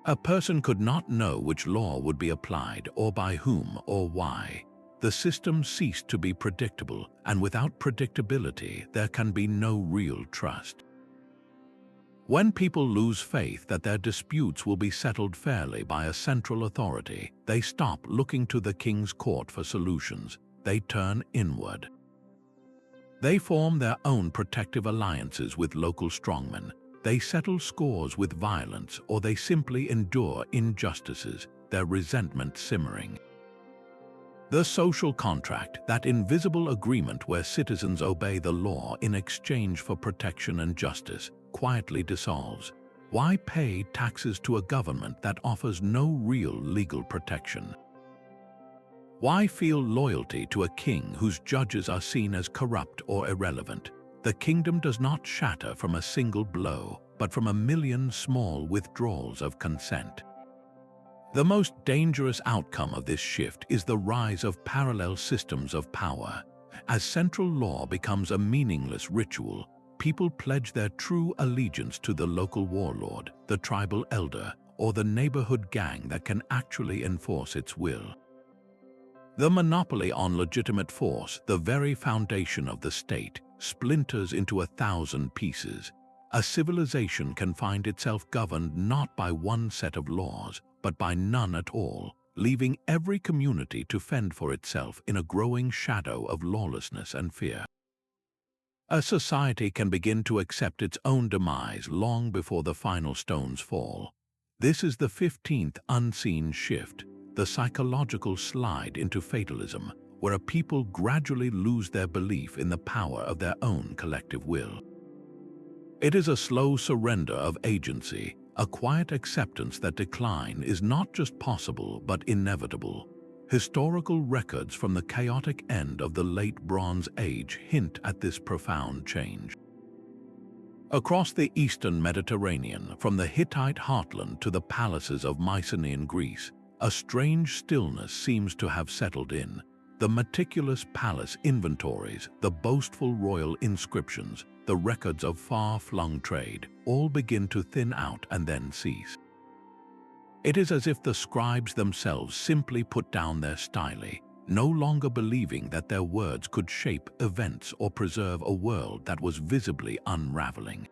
Speaker 1: A person could not know which law would be applied, or by whom, or why. The system ceased to be predictable, and without predictability, there can be no real trust. When people lose faith that their disputes will be settled fairly by a central authority, they stop looking to the king's court for solutions. They turn inward. They form their own protective alliances with local strongmen. They settle scores with violence, or they simply endure injustices, their resentment simmering. The social contract, that invisible agreement where citizens obey the law in exchange for protection and justice, quietly dissolves. Why pay taxes to a government that offers no real legal protection? Why feel loyalty to a king whose judges are seen as corrupt or irrelevant? The kingdom does not shatter from a single blow, but from a million small withdrawals of consent. The most dangerous outcome of this shift is the rise of parallel systems of power. As central law becomes a meaningless ritual, people pledge their true allegiance to the local warlord, the tribal elder, or the neighborhood gang that can actually enforce its will. The monopoly on legitimate force, the very foundation of the state, splinters into 1,000 pieces. A civilization can find itself governed not by one set of laws, but by none at all, leaving every community to fend for itself in a growing shadow of lawlessness and fear. A society can begin to accept its own demise long before the final stones fall. This is the 15th unseen shift, the psychological slide into fatalism, where a people gradually lose their belief in the power of their own collective will. It is a slow surrender of agency, a quiet acceptance that decline is not just possible but inevitable. Historical records from the chaotic end of the Late Bronze Age hint at this profound change. Across the eastern Mediterranean, from the Hittite heartland to the palaces of Mycenaean Greece, a strange stillness seems to have settled in. The meticulous palace inventories, the boastful royal inscriptions, the records of far-flung trade, all begin to thin out and then cease. It is as if the scribes themselves simply put down their style, no longer believing that their words could shape events or preserve a world that was visibly unraveling.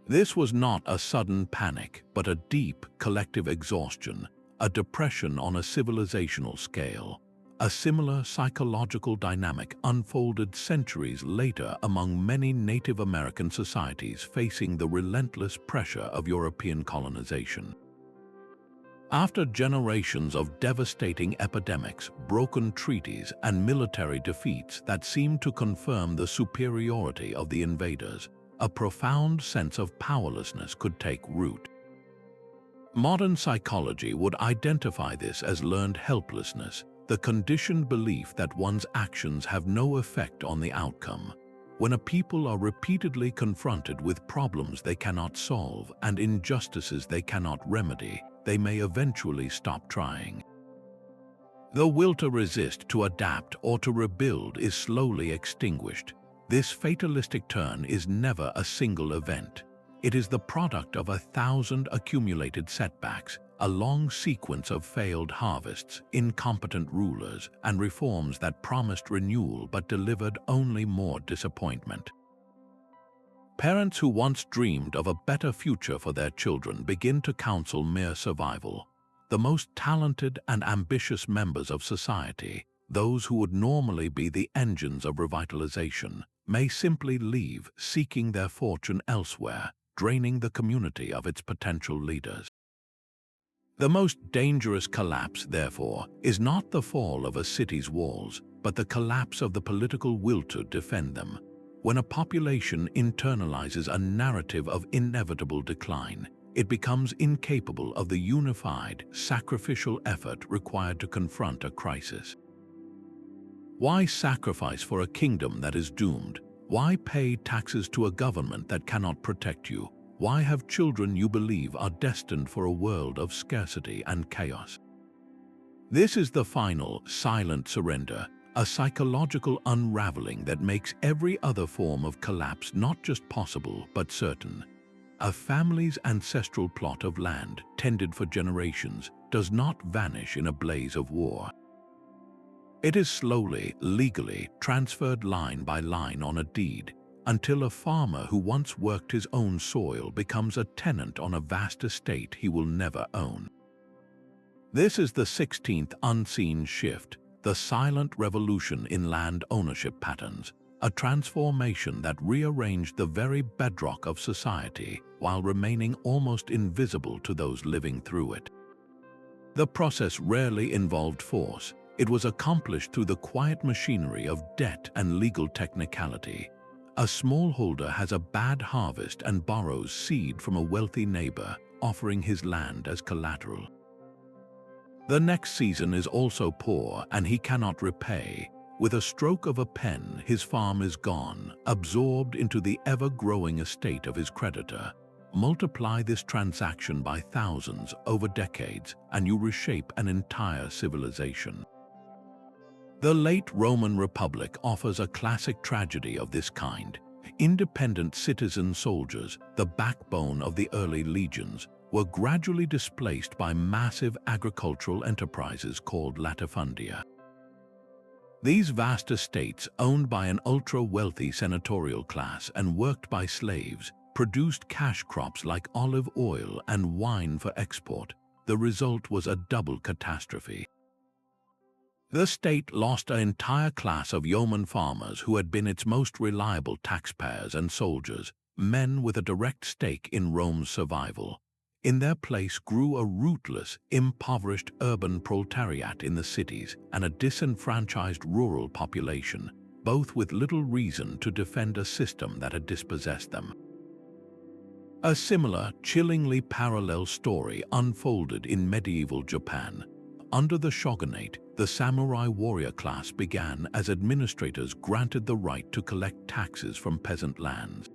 Speaker 1: This was not a sudden panic, but a deep collective exhaustion, a depression on a civilizational scale. A similar psychological dynamic unfolded centuries later among many Native American societies facing the relentless pressure of European colonization. After generations of devastating epidemics, broken treaties, and military defeats that seemed to confirm the superiority of the invaders, a profound sense of powerlessness could take root. Modern psychology would identify this as learned helplessness, the conditioned belief that one's actions have no effect on the outcome. When a people are repeatedly confronted with problems they cannot solve and injustices they cannot remedy, they may eventually stop trying. The will to resist, to adapt, or to rebuild is slowly extinguished. This fatalistic turn is never a single event. It is the product of 1,000 accumulated setbacks, a long sequence of failed harvests, incompetent rulers, and reforms that promised renewal but delivered only more disappointment. Parents who once dreamed of a better future for their children begin to counsel mere survival. The most talented and ambitious members of society, those who would normally be the engines of revitalization, may simply leave, seeking their fortune elsewhere, draining the community of its potential leaders. The most dangerous collapse, therefore, is not the fall of a city's walls, but the collapse of the political will to defend them. When a population internalizes a narrative of inevitable decline, it becomes incapable of the unified, sacrificial effort required to confront a crisis. Why sacrifice for a kingdom that is doomed? Why pay taxes to a government that cannot protect you? Why have children you believe are destined for a world of scarcity and chaos? This is the final, silent surrender, a psychological unraveling that makes every other form of collapse not just possible but certain. A family's ancestral plot of land, tended for generations, does not vanish in a blaze of war. It is slowly, legally, transferred line by line on a deed, until a farmer who once worked his own soil becomes a tenant on a vast estate he will never own. This is the 16th unseen shift, the silent revolution in land ownership patterns, a transformation that rearranged the very bedrock of society while remaining almost invisible to those living through it. The process rarely involved force. It was accomplished through the quiet machinery of debt and legal technicality. A smallholder has a bad harvest and borrows seed from a wealthy neighbor, offering his land as collateral. The next season is also poor and he cannot repay. With a stroke of a pen, his farm is gone, absorbed into the ever-growing estate of his creditor. Multiply this transaction by thousands over decades, and you reshape an entire civilization. The late Roman Republic offers a classic tragedy of this kind. Independent citizen soldiers, the backbone of the early legions, were gradually displaced by massive agricultural enterprises called latifundia. These vast estates, owned by an ultra-wealthy senatorial class and worked by slaves, produced cash crops like olive oil and wine for export. The result was a double catastrophe. The state lost an entire class of yeoman farmers who had been its most reliable taxpayers and soldiers, men with a direct stake in Rome's survival. In their place grew a rootless, impoverished urban proletariat in the cities and a disenfranchised rural population, both with little reason to defend a system that had dispossessed them. A similar, chillingly parallel story unfolded in medieval Japan. Under the shogunate, the samurai warrior class began as administrators granted the right to collect taxes from peasant lands.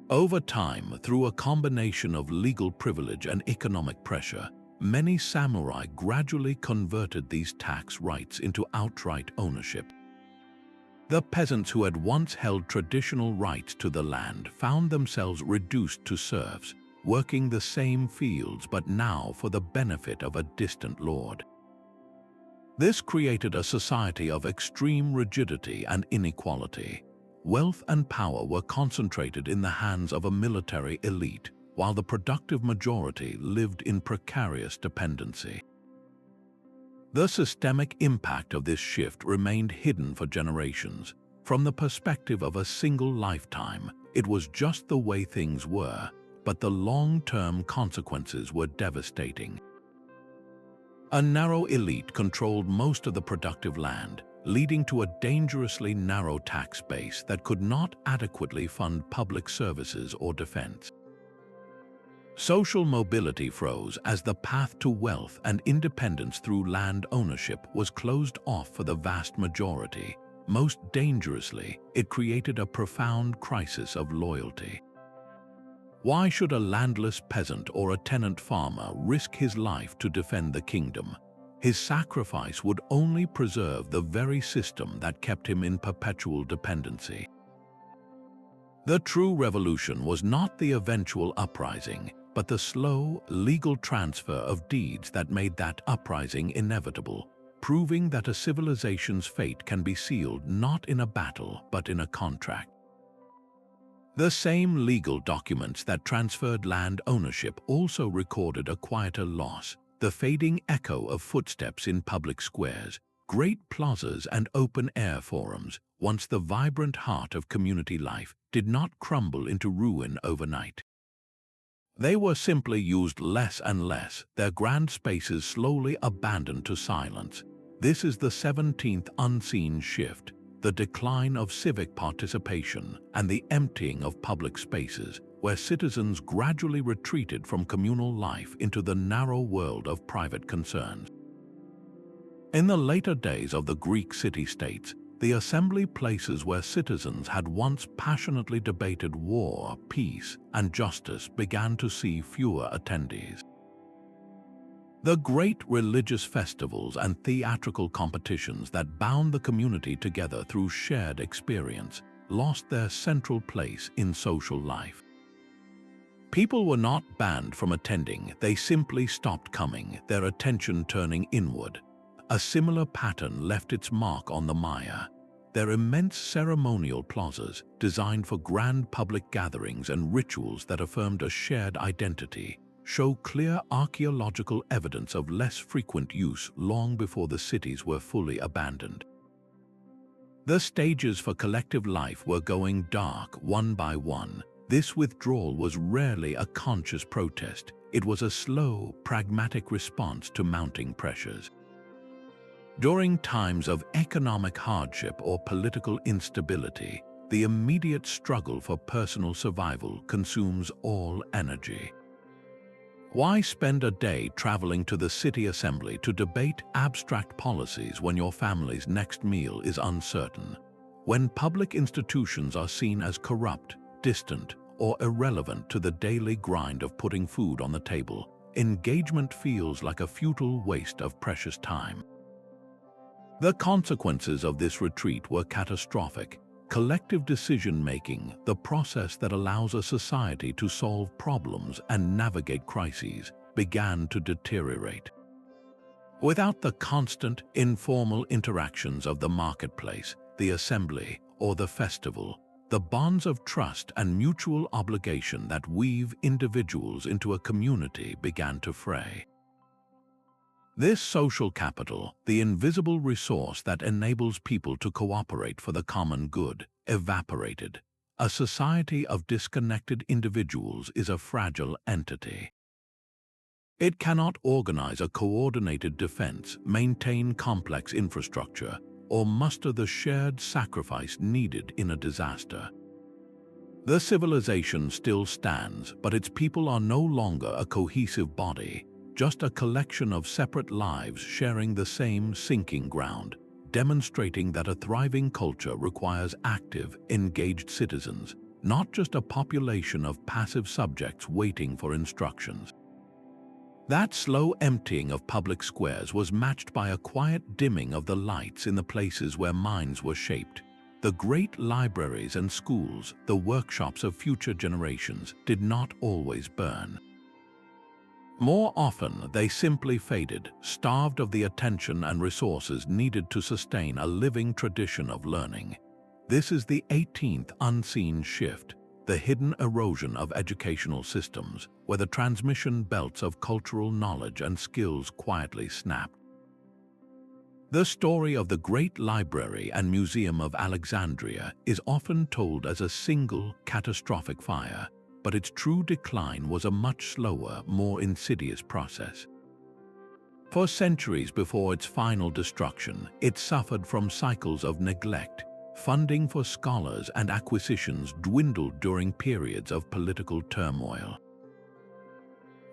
Speaker 1: Over time, through a combination of legal privilege and economic pressure, many samurai gradually converted these tax rights into outright ownership. The peasants who had once held traditional rights to the land found themselves reduced to serfs, working the same fields but now for the benefit of a distant lord. This created a society of extreme rigidity and inequality. Wealth and power were concentrated in the hands of a military elite, while the productive majority lived in precarious dependency. The systemic impact of this shift remained hidden for generations. From the perspective of a single lifetime, it was just the way things were, but the long-term consequences were devastating. A narrow elite controlled most of the productive land, leading to a dangerously narrow tax base that could not adequately fund public services or defense. Social mobility froze as the path to wealth and independence through land ownership was closed off for the vast majority. Most dangerously, it created a profound crisis of loyalty. Why should a landless peasant or a tenant farmer risk his life to defend the kingdom? His sacrifice would only preserve the very system that kept him in perpetual dependency. The true revolution was not the eventual uprising, but the slow, legal transfer of deeds that made that uprising inevitable, proving that a civilization's fate can be sealed not in a battle but in a contract. The same legal documents that transferred land ownership also recorded a quieter loss, the fading echo of footsteps in public squares, great plazas and open-air forums, once the vibrant heart of community life, did not crumble into ruin overnight. They were simply used less and less, their grand spaces slowly abandoned to silence. This is the 17th unseen shift, the decline of civic participation and the emptying of public spaces, where citizens gradually retreated from communal life into the narrow world of private concerns. In the later days of the Greek city-states, the assembly places where citizens had once passionately debated war, peace, and justice began to see fewer attendees. The great religious festivals and theatrical competitions that bound the community together through shared experience lost their central place in social life. People were not banned from attending, they simply stopped coming, their attention turning inward. A similar pattern left its mark on the Maya. Their immense ceremonial plazas, designed for grand public gatherings and rituals that affirmed a shared identity, show clear archaeological evidence of less frequent use long before the cities were fully abandoned. The stages for collective life were going dark one by one. This withdrawal was rarely a conscious protest. It was a slow, pragmatic response to mounting pressures. During times of economic hardship or political instability, the immediate struggle for personal survival consumes all energy. Why spend a day traveling to the city assembly to debate abstract policies when your family's next meal is uncertain? When public institutions are seen as corrupt, distant, or irrelevant to the daily grind of putting food on the table, engagement feels like a futile waste of precious time. The consequences of this retreat were catastrophic. Collective decision-making, the process that allows a society to solve problems and navigate crises, began to deteriorate. Without the constant, informal interactions of the marketplace, the assembly, or the festival, the bonds of trust and mutual obligation that weave individuals into a community began to fray. This social capital, the invisible resource that enables people to cooperate for the common good, evaporated. A society of disconnected individuals is a fragile entity. It cannot organize a coordinated defense, maintain complex infrastructure, or muster the shared sacrifice needed in a disaster. The civilization still stands, but its people are no longer a cohesive body, just a collection of separate lives sharing the same sinking ground, demonstrating that a thriving culture requires active, engaged citizens, not just a population of passive subjects waiting for instructions. That slow emptying of public squares was matched by a quiet dimming of the lights in the places where minds were shaped. The great libraries and schools, the workshops of future generations, did not always burn. More often, they simply faded, starved of the attention and resources needed to sustain a living tradition of learning. This is the 18th unseen shift, the hidden erosion of educational systems, where the transmission belts of cultural knowledge and skills quietly snapped. The story of the Great Library and Museum of Alexandria is often told as a single, catastrophic fire, but its true decline was a much slower, more insidious process. For centuries before its final destruction, it suffered from cycles of neglect. Funding for scholars and acquisitions dwindled during periods of political turmoil.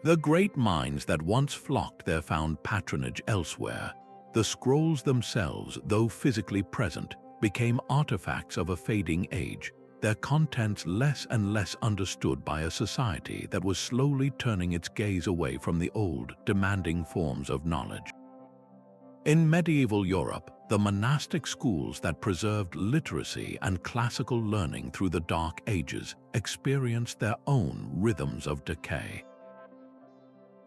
Speaker 1: The great minds that once flocked there found patronage elsewhere. The scrolls themselves, though physically present, became artifacts of a fading age, their contents less and less understood by a society that was slowly turning its gaze away from the old, demanding forms of knowledge. In medieval Europe, the monastic schools that preserved literacy and classical learning through the Dark Ages experienced their own rhythms of decay.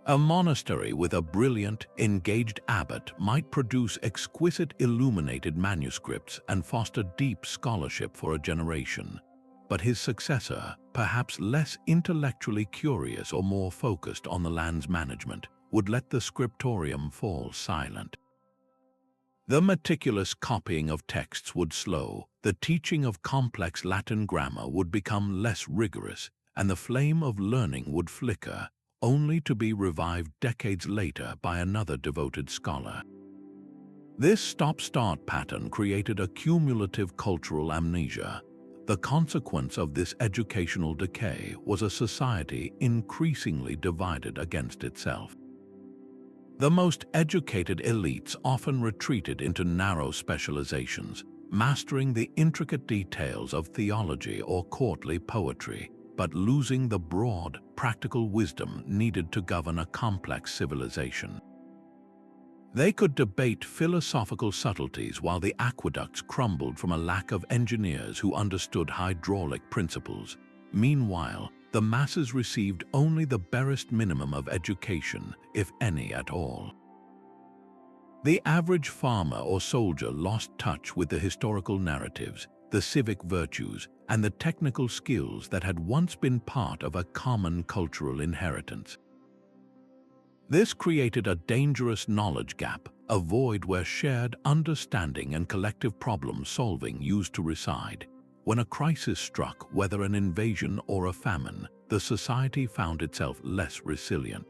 Speaker 1: A monastery with a brilliant, engaged abbot might produce exquisite illuminated manuscripts and foster deep scholarship for a generation, but his successor, perhaps less intellectually curious or more focused on the land's management, would let the scriptorium fall silent. The meticulous copying of texts would slow, the teaching of complex Latin grammar would become less rigorous, and the flame of learning would flicker, only to be revived decades later by another devoted scholar. This stop-start pattern created a cumulative cultural amnesia. The consequence of this educational decay was a society increasingly divided against itself. The most educated elites often retreated into narrow specializations, mastering the intricate details of theology or courtly poetry, but losing the broad, practical wisdom needed to govern a complex civilization. They could debate philosophical subtleties while the aqueducts crumbled from a lack of engineers who understood hydraulic principles. Meanwhile, the masses received only the barest minimum of education, if any at all. The average farmer or soldier lost touch with the historical narratives, the civic virtues, and the technical skills that had once been part of a common cultural inheritance. This created a dangerous knowledge gap, a void where shared understanding and collective problem-solving used to reside. When a crisis struck, whether an invasion or a famine, the society found itself less resilient.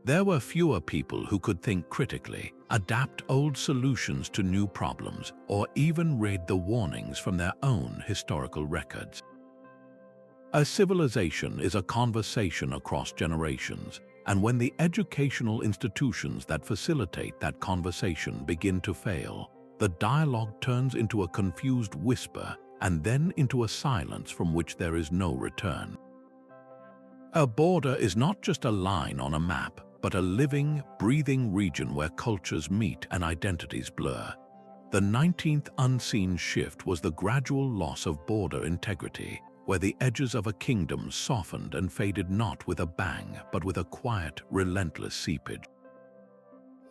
Speaker 1: There were fewer people who could think critically, adapt old solutions to new problems, or even read the warnings from their own historical records. A civilization is a conversation across generations, and when the educational institutions that facilitate that conversation begin to fail, the dialogue turns into a confused whisper and then into a silence from which there is no return. A border is not just a line on a map, but a living, breathing region where cultures meet and identities blur. The 19th unseen shift was the gradual loss of border integrity, where the edges of a kingdom softened and faded not with a bang, but with a quiet, relentless seepage.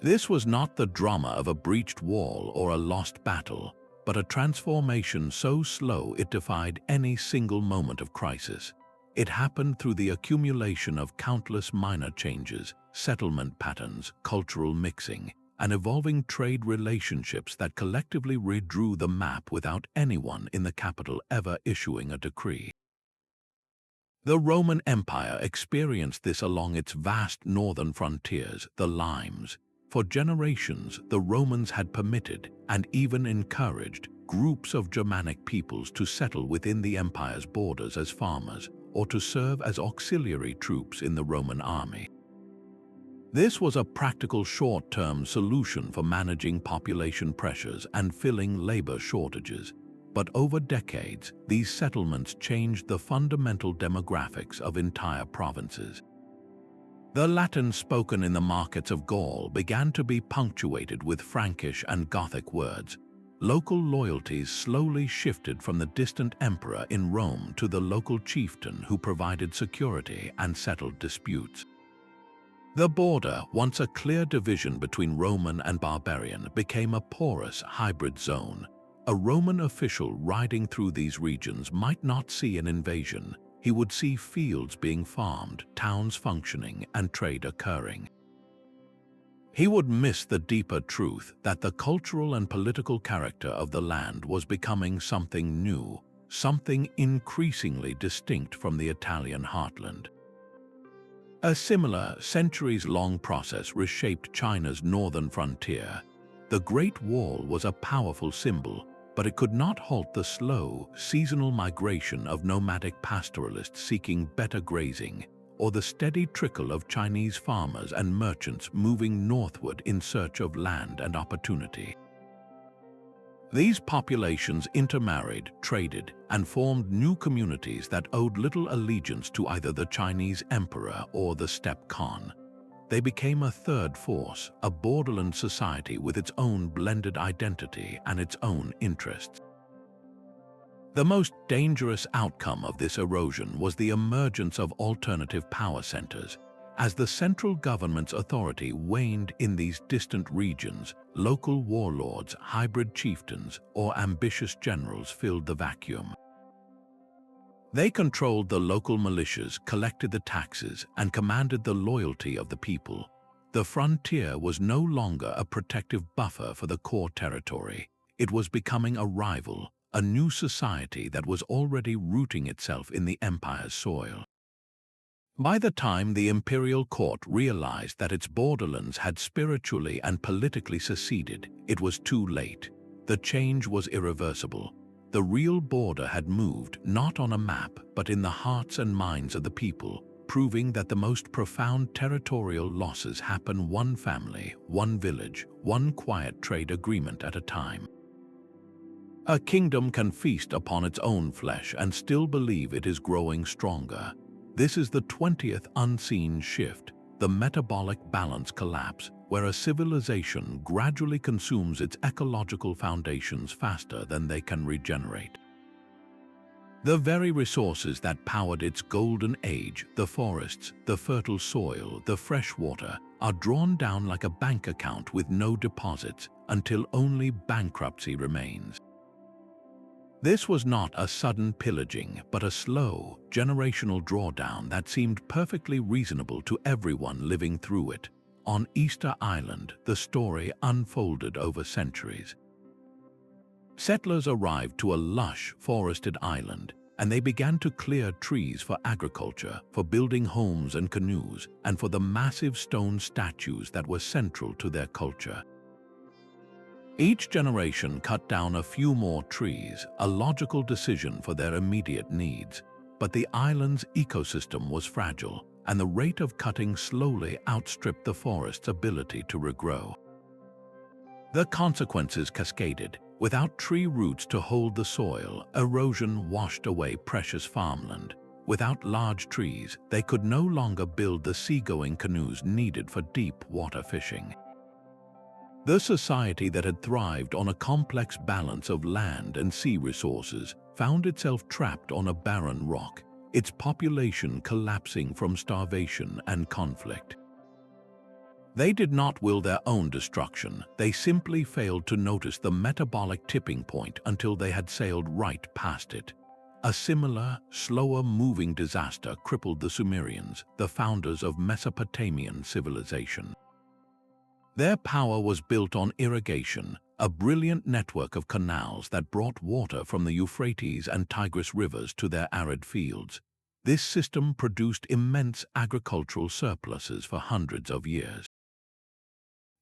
Speaker 1: This was not the drama of a breached wall or a lost battle, but a transformation so slow it defied any single moment of crisis. It happened through the accumulation of countless minor changes, settlement patterns, cultural mixing, and evolving trade relationships that collectively redrew the map without anyone in the capital ever issuing a decree. The Roman Empire experienced this along its vast northern frontiers, the limes. For generations, the Romans had permitted and even encouraged groups of Germanic peoples to settle within the empire's borders as farmers or to serve as auxiliary troops in the Roman army. This was a practical short-term solution for managing population pressures and filling labor shortages. But over decades, these settlements changed the fundamental demographics of entire provinces. The Latin spoken in the markets of Gaul began to be punctuated with Frankish and Gothic words. Local loyalties slowly shifted from the distant emperor in Rome to the local chieftain who provided security and settled disputes. The border, once a clear division between Roman and barbarian, became a porous hybrid zone. A Roman official riding through these regions might not see an invasion. He would see fields being farmed, towns functioning, and trade occurring. He would miss the deeper truth that the cultural and political character of the land was becoming something new, something increasingly distinct from the Italian heartland. A similar, centuries-long process reshaped China's northern frontier. The Great Wall was a powerful symbol, but it could not halt the slow, seasonal migration of nomadic pastoralists seeking better grazing, or the steady trickle of Chinese farmers and merchants moving northward in search of land and opportunity. These populations intermarried, traded, and formed new communities that owed little allegiance to either the Chinese emperor or the steppe Khan. They became a third force, a borderland society with its own blended identity and its own interests. The most dangerous outcome of this erosion was the emergence of alternative power centers. As the central government's authority waned in these distant regions, local warlords, hybrid chieftains, or ambitious generals filled the vacuum. They controlled the local militias, collected the taxes, and commanded the loyalty of the people. The frontier was no longer a protective buffer for the core territory. It was becoming a rival, a new society that was already rooting itself in the empire's soil. By the time the imperial court realized that its borderlands had spiritually and politically seceded, it was too late. The change was irreversible. The real border had moved not on a map but in the hearts and minds of the people, proving that the most profound territorial losses happen one family, one village, one quiet trade agreement at a time. A kingdom can feast upon its own flesh and still believe it is growing stronger. This is the 20th unseen shift, the metabolic balance collapse, where a civilization gradually consumes its ecological foundations faster than they can regenerate. The very resources that powered its golden age, the forests, the fertile soil, the fresh water, are drawn down like a bank account with no deposits until only bankruptcy remains. This was not a sudden pillaging, but a slow, generational drawdown that seemed perfectly reasonable to everyone living through it. On Easter Island, the story unfolded over centuries. Settlers arrived to a lush, forested island, and they began to clear trees for agriculture, for building homes and canoes, and for the massive stone statues that were central to their culture. Each generation cut down a few more trees, a logical decision for their immediate needs. But the island's ecosystem was fragile, and the rate of cutting slowly outstripped the forest's ability to regrow. The consequences cascaded. Without tree roots to hold the soil, erosion washed away precious farmland. Without large trees, they could no longer build the seagoing canoes needed for deep water fishing. The society that had thrived on a complex balance of land and sea resources found itself trapped on a barren rock, its population collapsing from starvation and conflict. They did not will their own destruction, they simply failed to notice the metabolic tipping point until they had sailed right past it. A similar, slower-moving disaster crippled the Sumerians, the founders of Mesopotamian civilization. Their power was built on irrigation, a brilliant network of canals that brought water from the Euphrates and Tigris rivers to their arid fields. This system produced immense agricultural surpluses for hundreds of years.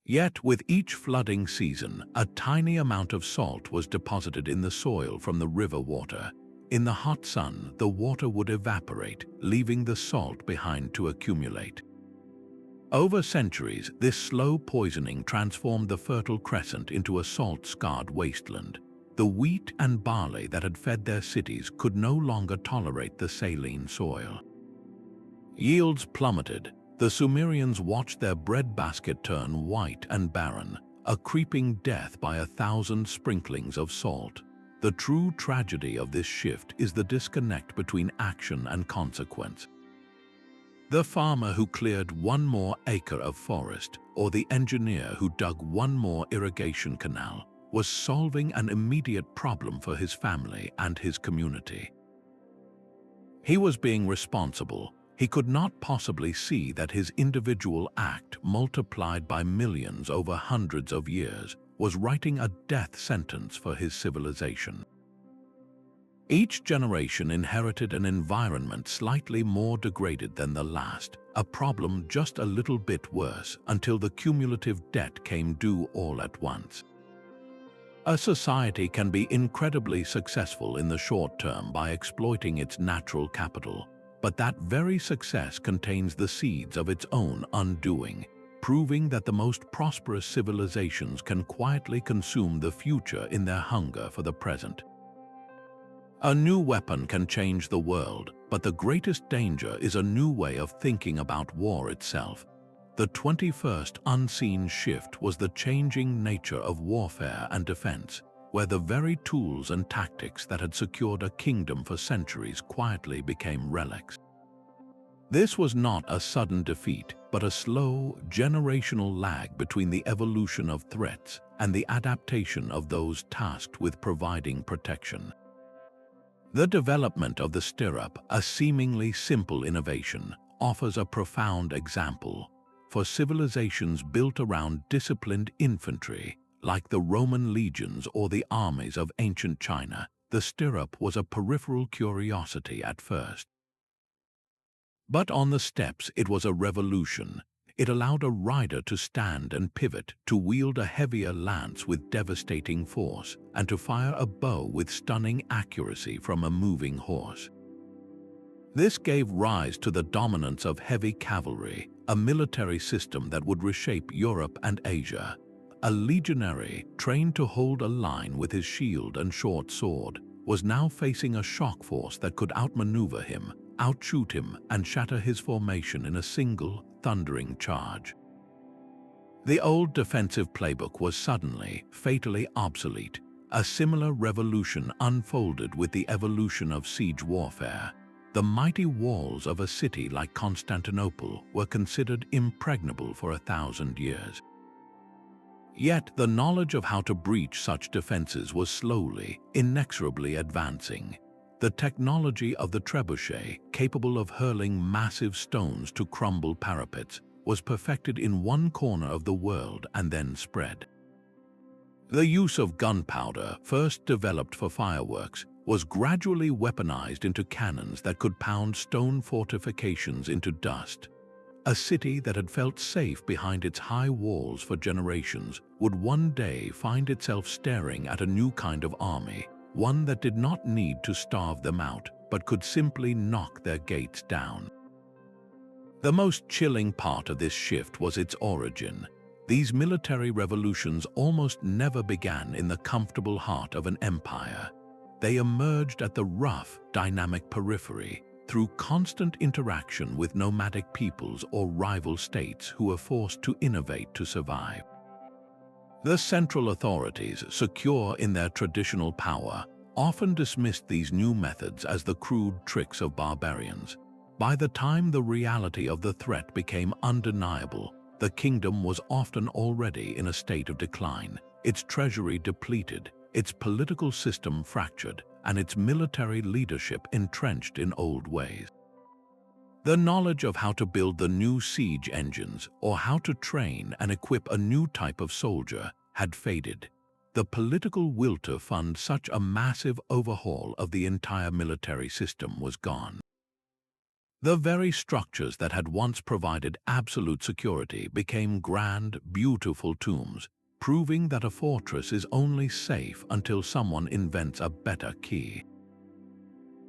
Speaker 1: Yet, with each flooding season, a tiny amount of salt was deposited in the soil from the river water. In the hot sun, the water would evaporate, leaving the salt behind to accumulate. Over centuries, this slow poisoning transformed the Fertile Crescent into a salt-scarred wasteland. The wheat and barley that had fed their cities could no longer tolerate the saline soil. Yields plummeted. The Sumerians watched their breadbasket turn white and barren, a creeping death by 1,000 sprinklings of salt. The true tragedy of this shift is the disconnect between action and consequence. The farmer who cleared one more acre of forest, or the engineer who dug one more irrigation canal, was solving an immediate problem for his family and his community. He was being responsible. He could not possibly see that his individual act, multiplied by millions over hundreds of years, was writing a death sentence for his civilization. Each generation inherited an environment slightly more degraded than the last, a problem just a little bit worse until the cumulative debt came due all at once. A society can be incredibly successful in the short term by exploiting its natural capital, but that very success contains the seeds of its own undoing, proving that the most prosperous civilizations can quietly consume the future in their hunger for the present. A new weapon can change the world, but the greatest danger is a new way of thinking about war itself. The 21st unseen shift was the changing nature of warfare and defense, where the very tools and tactics that had secured a kingdom for centuries quietly became relics. This was not a sudden defeat, but a slow, generational lag between the evolution of threats and the adaptation of those tasked with providing protection. The development of the stirrup, a seemingly simple innovation, offers a profound example. For civilizations built around disciplined infantry, like the Roman legions or the armies of ancient China, the stirrup was a peripheral curiosity at first. But on the steppes it was a revolution. It allowed a rider to stand and pivot, to wield a heavier lance with devastating force, and to fire a bow with stunning accuracy from a moving horse. This gave rise to the dominance of heavy cavalry, a military system that would reshape Europe and Asia. A legionary, trained to hold a line with his shield and short sword, was now facing a shock force that could outmaneuver him, outshoot him, and shatter his formation in a single, thundering charge. The old defensive playbook was suddenly, fatally obsolete. A similar revolution unfolded with the evolution of siege warfare. The mighty walls of a city like Constantinople were considered impregnable for 1,000 years. Yet the knowledge of how to breach such defenses was slowly, inexorably advancing. The technology of the trebuchet, capable of hurling massive stones to crumble parapets, was perfected in one corner of the world and then spread. The use of gunpowder, first developed for fireworks, was gradually weaponized into cannons that could pound stone fortifications into dust. A city that had felt safe behind its high walls for generations would one day find itself staring at a new kind of army, one that did not need to starve them out, but could simply knock their gates down. The most chilling part of this shift was its origin. These military revolutions almost never began in the comfortable heart of an empire. They emerged at the rough, dynamic periphery, through constant interaction with nomadic peoples or rival states who were forced to innovate to survive. The central authorities, secure in their traditional power, often dismissed these new methods as the crude tricks of barbarians. By the time the reality of the threat became undeniable, the kingdom was often already in a state of decline, its treasury depleted, its political system fractured, and its military leadership entrenched in old ways. The knowledge of how to build the new siege engines or how to train and equip a new type of soldier had faded. The political will to fund such a massive overhaul of the entire military system was gone. The very structures that had once provided absolute security became grand, beautiful tombs, proving that a fortress is only safe until someone invents a better key.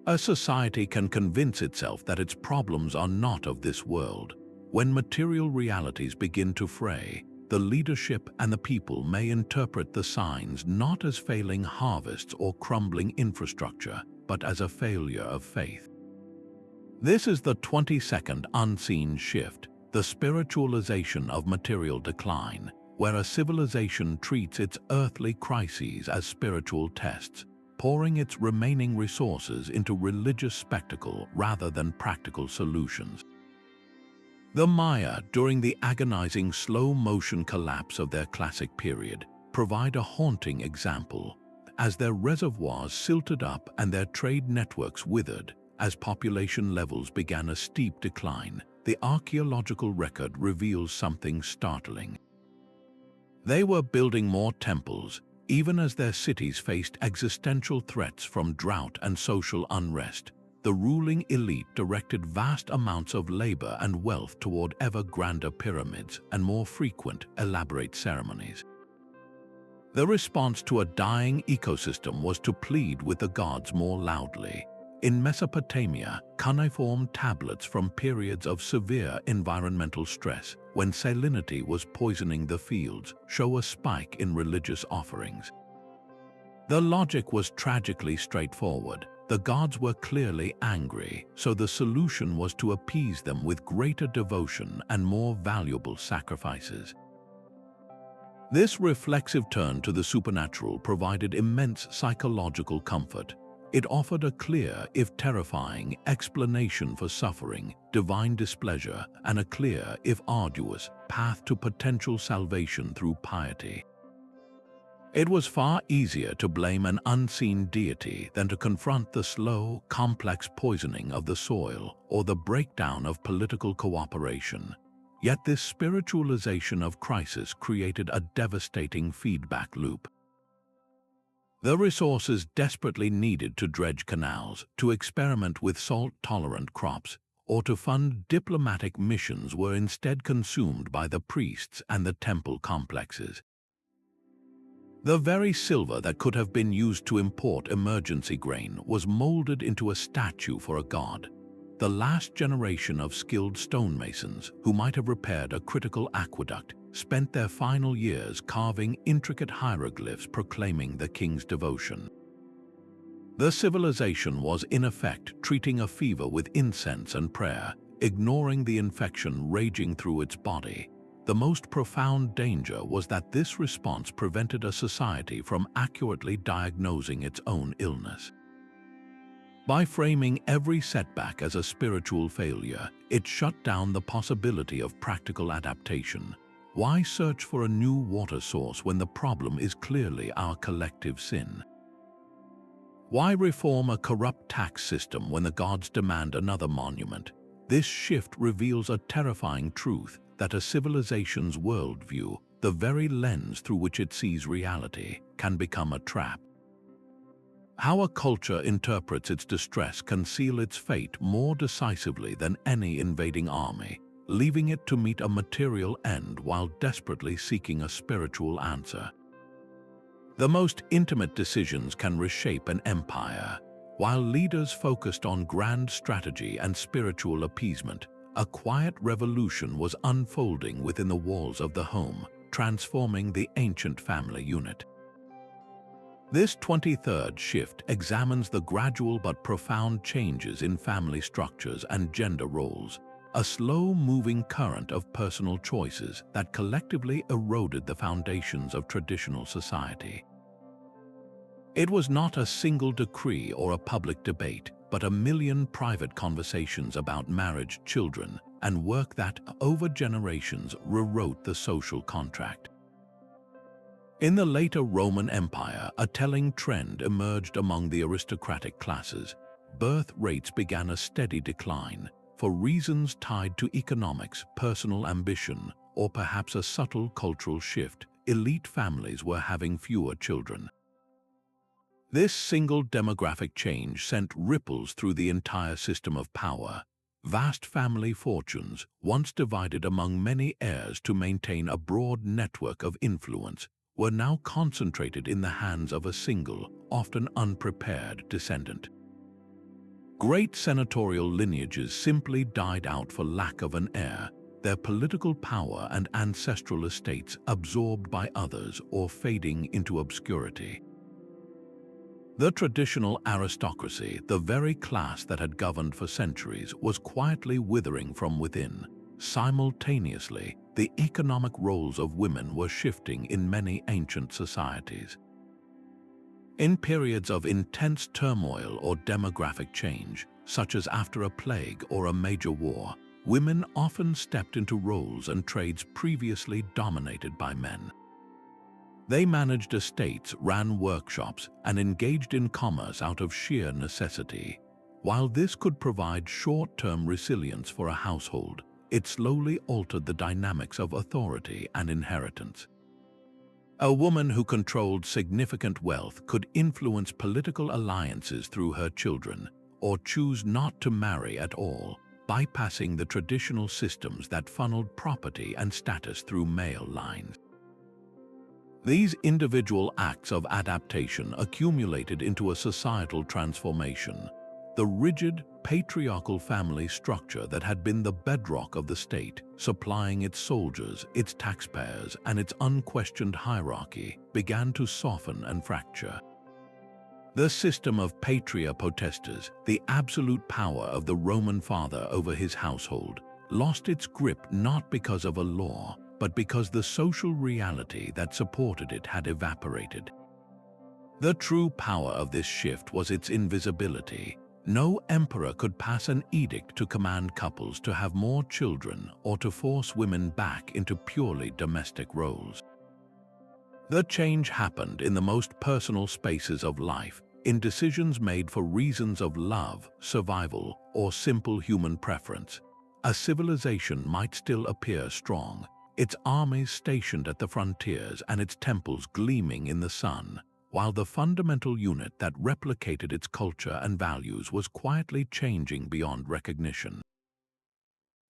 Speaker 1: A society can convince itself that its problems are not of this world. When material realities begin to fray, the leadership and the people may interpret the signs not as failing harvests or crumbling infrastructure, but as a failure of faith. This is the 22nd unseen shift, the spiritualization of material decline, where a civilization treats its earthly crises as spiritual tests, pouring its remaining resources into religious spectacle rather than practical solutions. The Maya, during the agonizing slow-motion collapse of their classic period, provide a haunting example. As their reservoirs silted up and their trade networks withered, as population levels began a steep decline, the archaeological record reveals something startling. They were building more temples, even as their cities faced existential threats from drought and social unrest. The ruling elite directed vast amounts of labor and wealth toward ever grander pyramids and more frequent, elaborate ceremonies. The response to a dying ecosystem was to plead with the gods more loudly. In Mesopotamia, cuneiform tablets from periods of severe environmental stress, when salinity was poisoning the fields, show a spike in religious offerings. The logic was tragically straightforward. The gods were clearly angry, so the solution was to appease them with greater devotion and more valuable sacrifices. This reflexive turn to the supernatural provided immense psychological comfort. It offered a clear, if terrifying, explanation for suffering, divine displeasure, and a clear, if arduous, path to potential salvation through piety. It was far easier to blame an unseen deity than to confront the slow, complex poisoning of the soil or the breakdown of political cooperation. Yet this spiritualization of crisis created a devastating feedback loop. The resources desperately needed to dredge canals, to experiment with salt-tolerant crops, or to fund diplomatic missions were instead consumed by the priests and the temple complexes. The very silver that could have been used to import emergency grain was molded into a statue for a god. The last generation of skilled stonemasons, who might have repaired a critical aqueduct, spent their final years carving intricate hieroglyphs proclaiming the king's devotion. The civilization was in effect treating a fever with incense and prayer, ignoring the infection raging through its body. The most profound danger was that this response prevented a society from accurately diagnosing its own illness. By framing every setback as a spiritual failure, it shut down the possibility of practical adaptation. Why search for a new water source when the problem is clearly our collective sin? Why reform a corrupt tax system when the gods demand another monument? This shift reveals a terrifying truth that a civilization's worldview, the very lens through which it sees reality, can become a trap. How a culture interprets its distress can seal its fate more decisively than any invading army, leaving it to meet a material end while desperately seeking a spiritual answer. The most intimate decisions can reshape an empire. While leaders focused on grand strategy and spiritual appeasement, a quiet revolution was unfolding within the walls of the home, transforming the ancient family unit. This 23rd shift examines the gradual but profound changes in family structures and gender roles, a slow-moving current of personal choices that collectively eroded the foundations of traditional society. It was not a single decree or a public debate. but 1,000,000 private conversations about marriage, children, and work that, over generations, rewrote the social contract. In the later Roman Empire, a telling trend emerged among the aristocratic classes. Birth rates began a steady decline, for reasons tied to economics, personal ambition, or perhaps a subtle cultural shift. Elite families were having fewer children. This single demographic change sent ripples through the entire system of power. Vast family fortunes, once divided among many heirs to maintain a broad network of influence, were now concentrated in the hands of a single, often unprepared descendant. Great senatorial lineages simply died out for lack of an heir, their political power and ancestral estates absorbed by others or fading into obscurity. The traditional aristocracy, the very class that had governed for centuries, was quietly withering from within. Simultaneously, the economic roles of women were shifting in many ancient societies. In periods of intense turmoil or demographic change, such as after a plague or a major war, women often stepped into roles and trades previously dominated by men. They managed estates, ran workshops, and engaged in commerce out of sheer necessity. While this could provide short-term resilience for a household, it slowly altered the dynamics of authority and inheritance. A woman who controlled significant wealth could influence political alliances through her children, or choose not to marry at all, bypassing the traditional systems that funneled property and status through male lines. These individual acts of adaptation accumulated into a societal transformation. The rigid, patriarchal family structure that had been the bedrock of the state, supplying its soldiers, its taxpayers, and its unquestioned hierarchy, began to soften and fracture. The system of patria potestas, the absolute power of the Roman father over his household, lost its grip not because of a law, but because the social reality that supported it had evaporated. The true power of this shift was its invisibility. No emperor could pass an edict to command couples to have more children or to force women back into purely domestic roles. The change happened in the most personal spaces of life, in decisions made for reasons of love, survival, or simple human preference. A civilization might still appear strong, its armies stationed at the frontiers and its temples gleaming in the sun, while the fundamental unit that replicated its culture and values was quietly changing beyond recognition.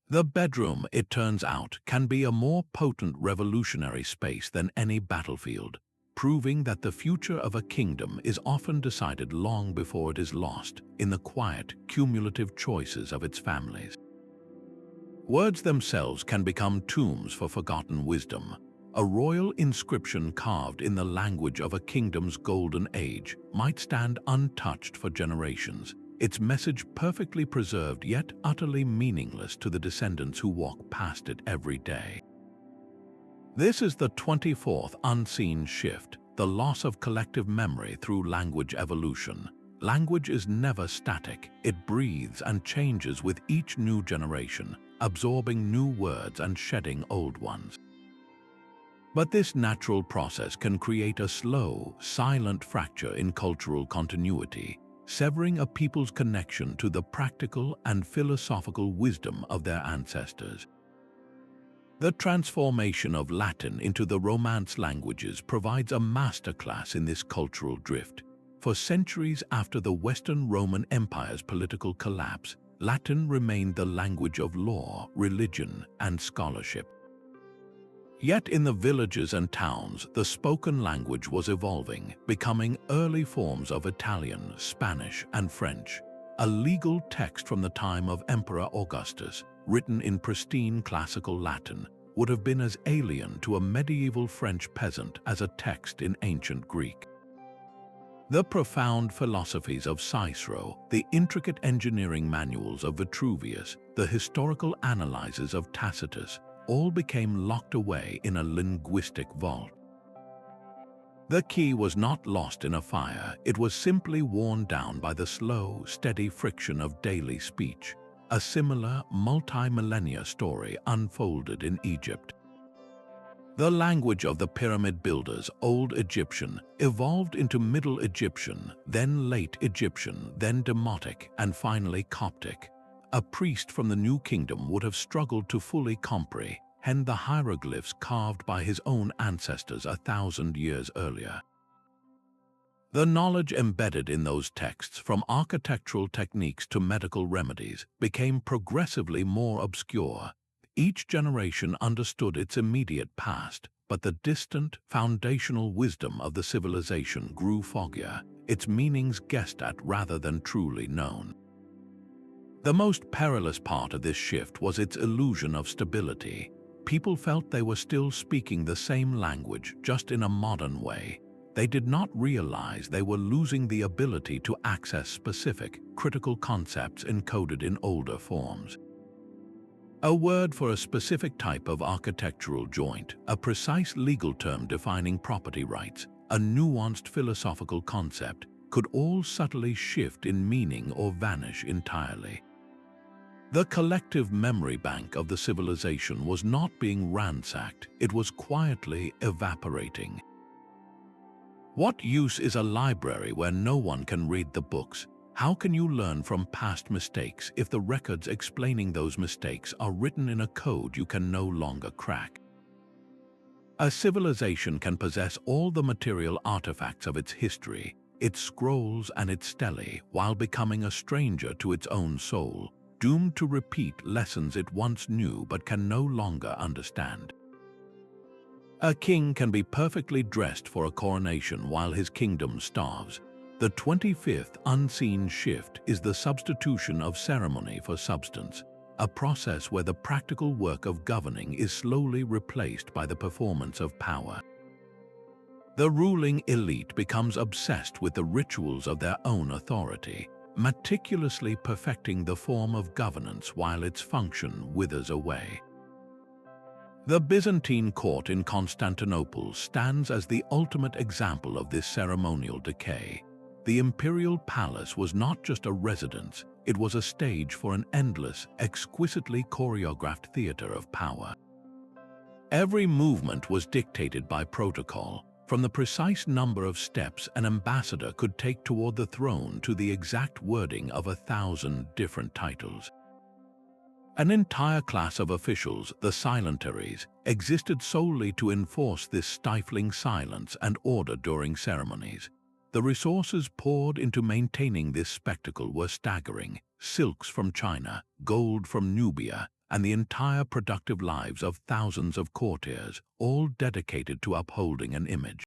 Speaker 1: The bedroom, it turns out, can be a more potent revolutionary space than any battlefield, proving that the future of a kingdom is often decided long before it is lost in the quiet, cumulative choices of its families. Words themselves can become tombs for forgotten wisdom. A royal inscription carved in the language of a kingdom's golden age might stand untouched for generations, its message perfectly preserved yet utterly meaningless to the descendants who walk past it every day. This is the 24th unseen shift, the loss of collective memory through language evolution. Language is never static, it breathes and changes with each new generation, absorbing new words and shedding old ones. But this natural process can create a slow, silent fracture in cultural continuity, severing a people's connection to the practical and philosophical wisdom of their ancestors. The transformation of Latin into the Romance languages provides a masterclass in this cultural drift. For centuries after the Western Roman Empire's political collapse, Latin remained the language of law, religion, and scholarship. Yet in the villages and towns, the spoken language was evolving, becoming early forms of Italian, Spanish, and French. A legal text from the time of Emperor Augustus, written in pristine classical Latin, would have been as alien to a medieval French peasant as a text in ancient Greek. The profound philosophies of Cicero, the intricate engineering manuals of Vitruvius, the historical analyses of Tacitus, all became locked away in a linguistic vault. The key was not lost in a fire, it was simply worn down by the slow, steady friction of daily speech. A similar, multi-millennia story unfolded in Egypt. The language of the pyramid builders, Old Egyptian, evolved into Middle Egyptian, then Late Egyptian, then Demotic, and finally Coptic. A priest from the New Kingdom would have struggled to fully comprehend the hieroglyphs carved by his own ancestors 1,000 years earlier. The knowledge embedded in those texts, from architectural techniques to medical remedies, became progressively more obscure. Each generation understood its immediate past, but the distant, foundational wisdom of the civilization grew foggier, its meanings guessed at rather than truly known. The most perilous part of this shift was its illusion of stability. People felt they were still speaking the same language, just in a modern way. They did not realize they were losing the ability to access specific, critical concepts encoded in older forms. A word for a specific type of architectural joint, a precise legal term defining property rights, a nuanced philosophical concept, could all subtly shift in meaning or vanish entirely. The collective memory bank of the civilization was not being ransacked, it was quietly evaporating. What use is a library where no one can read the books? How can you learn from past mistakes if the records explaining those mistakes are written in a code you can no longer crack? A civilization can possess all the material artifacts of its history, its scrolls and its stelae, while becoming a stranger to its own soul, doomed to repeat lessons it once knew but can no longer understand. A king can be perfectly dressed for a coronation while his kingdom starves. The 25th unseen shift is the substitution of ceremony for substance, a process where the practical work of governing is slowly replaced by the performance of power. The ruling elite becomes obsessed with the rituals of their own authority, meticulously perfecting the form of governance while its function withers away. The Byzantine court in Constantinople stands as the ultimate example of this ceremonial decay. The imperial palace was not just a residence, it was a stage for an endless, exquisitely choreographed theater of power. Every movement was dictated by protocol, from the precise number of steps an ambassador could take toward the throne to the exact wording of 1,000 different titles. An entire class of officials, the silentaries, existed solely to enforce this stifling silence and order during ceremonies. The resources poured into maintaining this spectacle were staggering: silks from China, gold from Nubia, and the entire productive lives of thousands of courtiers, all dedicated to upholding an image.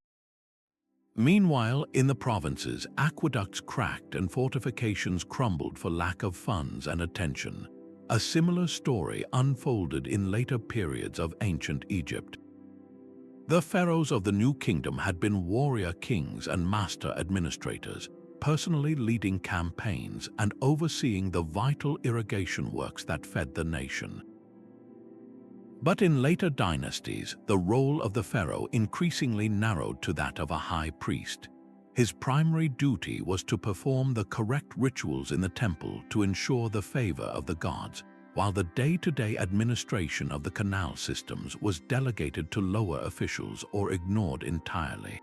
Speaker 1: Meanwhile, in the provinces, aqueducts cracked and fortifications crumbled for lack of funds and attention. A similar story unfolded in later periods of ancient Egypt. The pharaohs of the New Kingdom had been warrior kings and master administrators, personally leading campaigns and overseeing the vital irrigation works that fed the nation. But in later dynasties, the role of the pharaoh increasingly narrowed to that of a high priest. His primary duty was to perform the correct rituals in the temple to ensure the favor of the gods, while the day-to-day administration of the canal systems was delegated to lower officials or ignored entirely.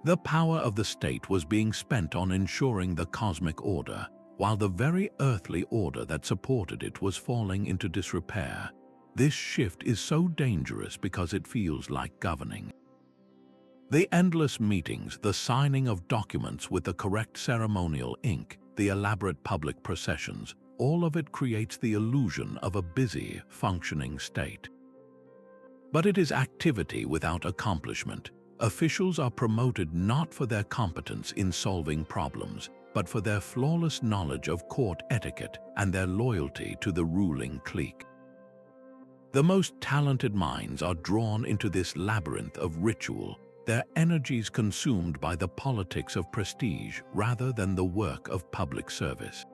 Speaker 1: The power of the state was being spent on ensuring the cosmic order, while the very earthly order that supported it was falling into disrepair. This shift is so dangerous because it feels like governing. The endless meetings, the signing of documents with the correct ceremonial ink, the elaborate public processions, all of it creates the illusion of a busy, functioning state. But it is activity without accomplishment. Officials are promoted not for their competence in solving problems, but for their flawless knowledge of court etiquette and their loyalty to the ruling clique. The most talented minds are drawn into this labyrinth of ritual, their energies consumed by the politics of prestige rather than the work of public service.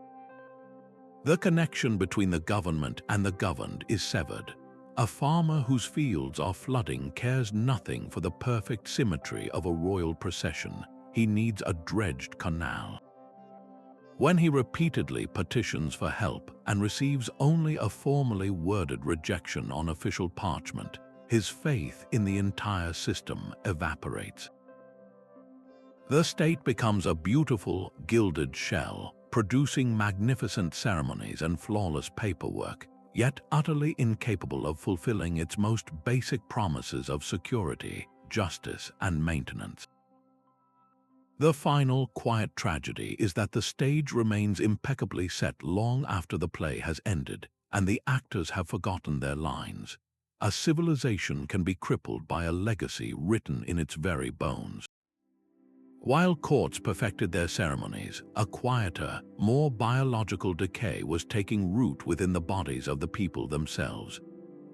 Speaker 1: The connection between the government and the governed is severed. A farmer whose fields are flooding cares nothing for the perfect symmetry of a royal procession. He needs a dredged canal. When he repeatedly petitions for help and receives only a formally worded rejection on official parchment, his faith in the entire system evaporates. The state becomes a beautiful, gilded shell, producing magnificent ceremonies and flawless paperwork, yet utterly incapable of fulfilling its most basic promises of security, justice, and maintenance. The final, quiet tragedy is that the stage remains impeccably set long after the play has ended, and the actors have forgotten their lines. A civilization can be crippled by a legacy written in its very bones. While courts perfected their ceremonies, a quieter, more biological decay was taking root within the bodies of the people themselves.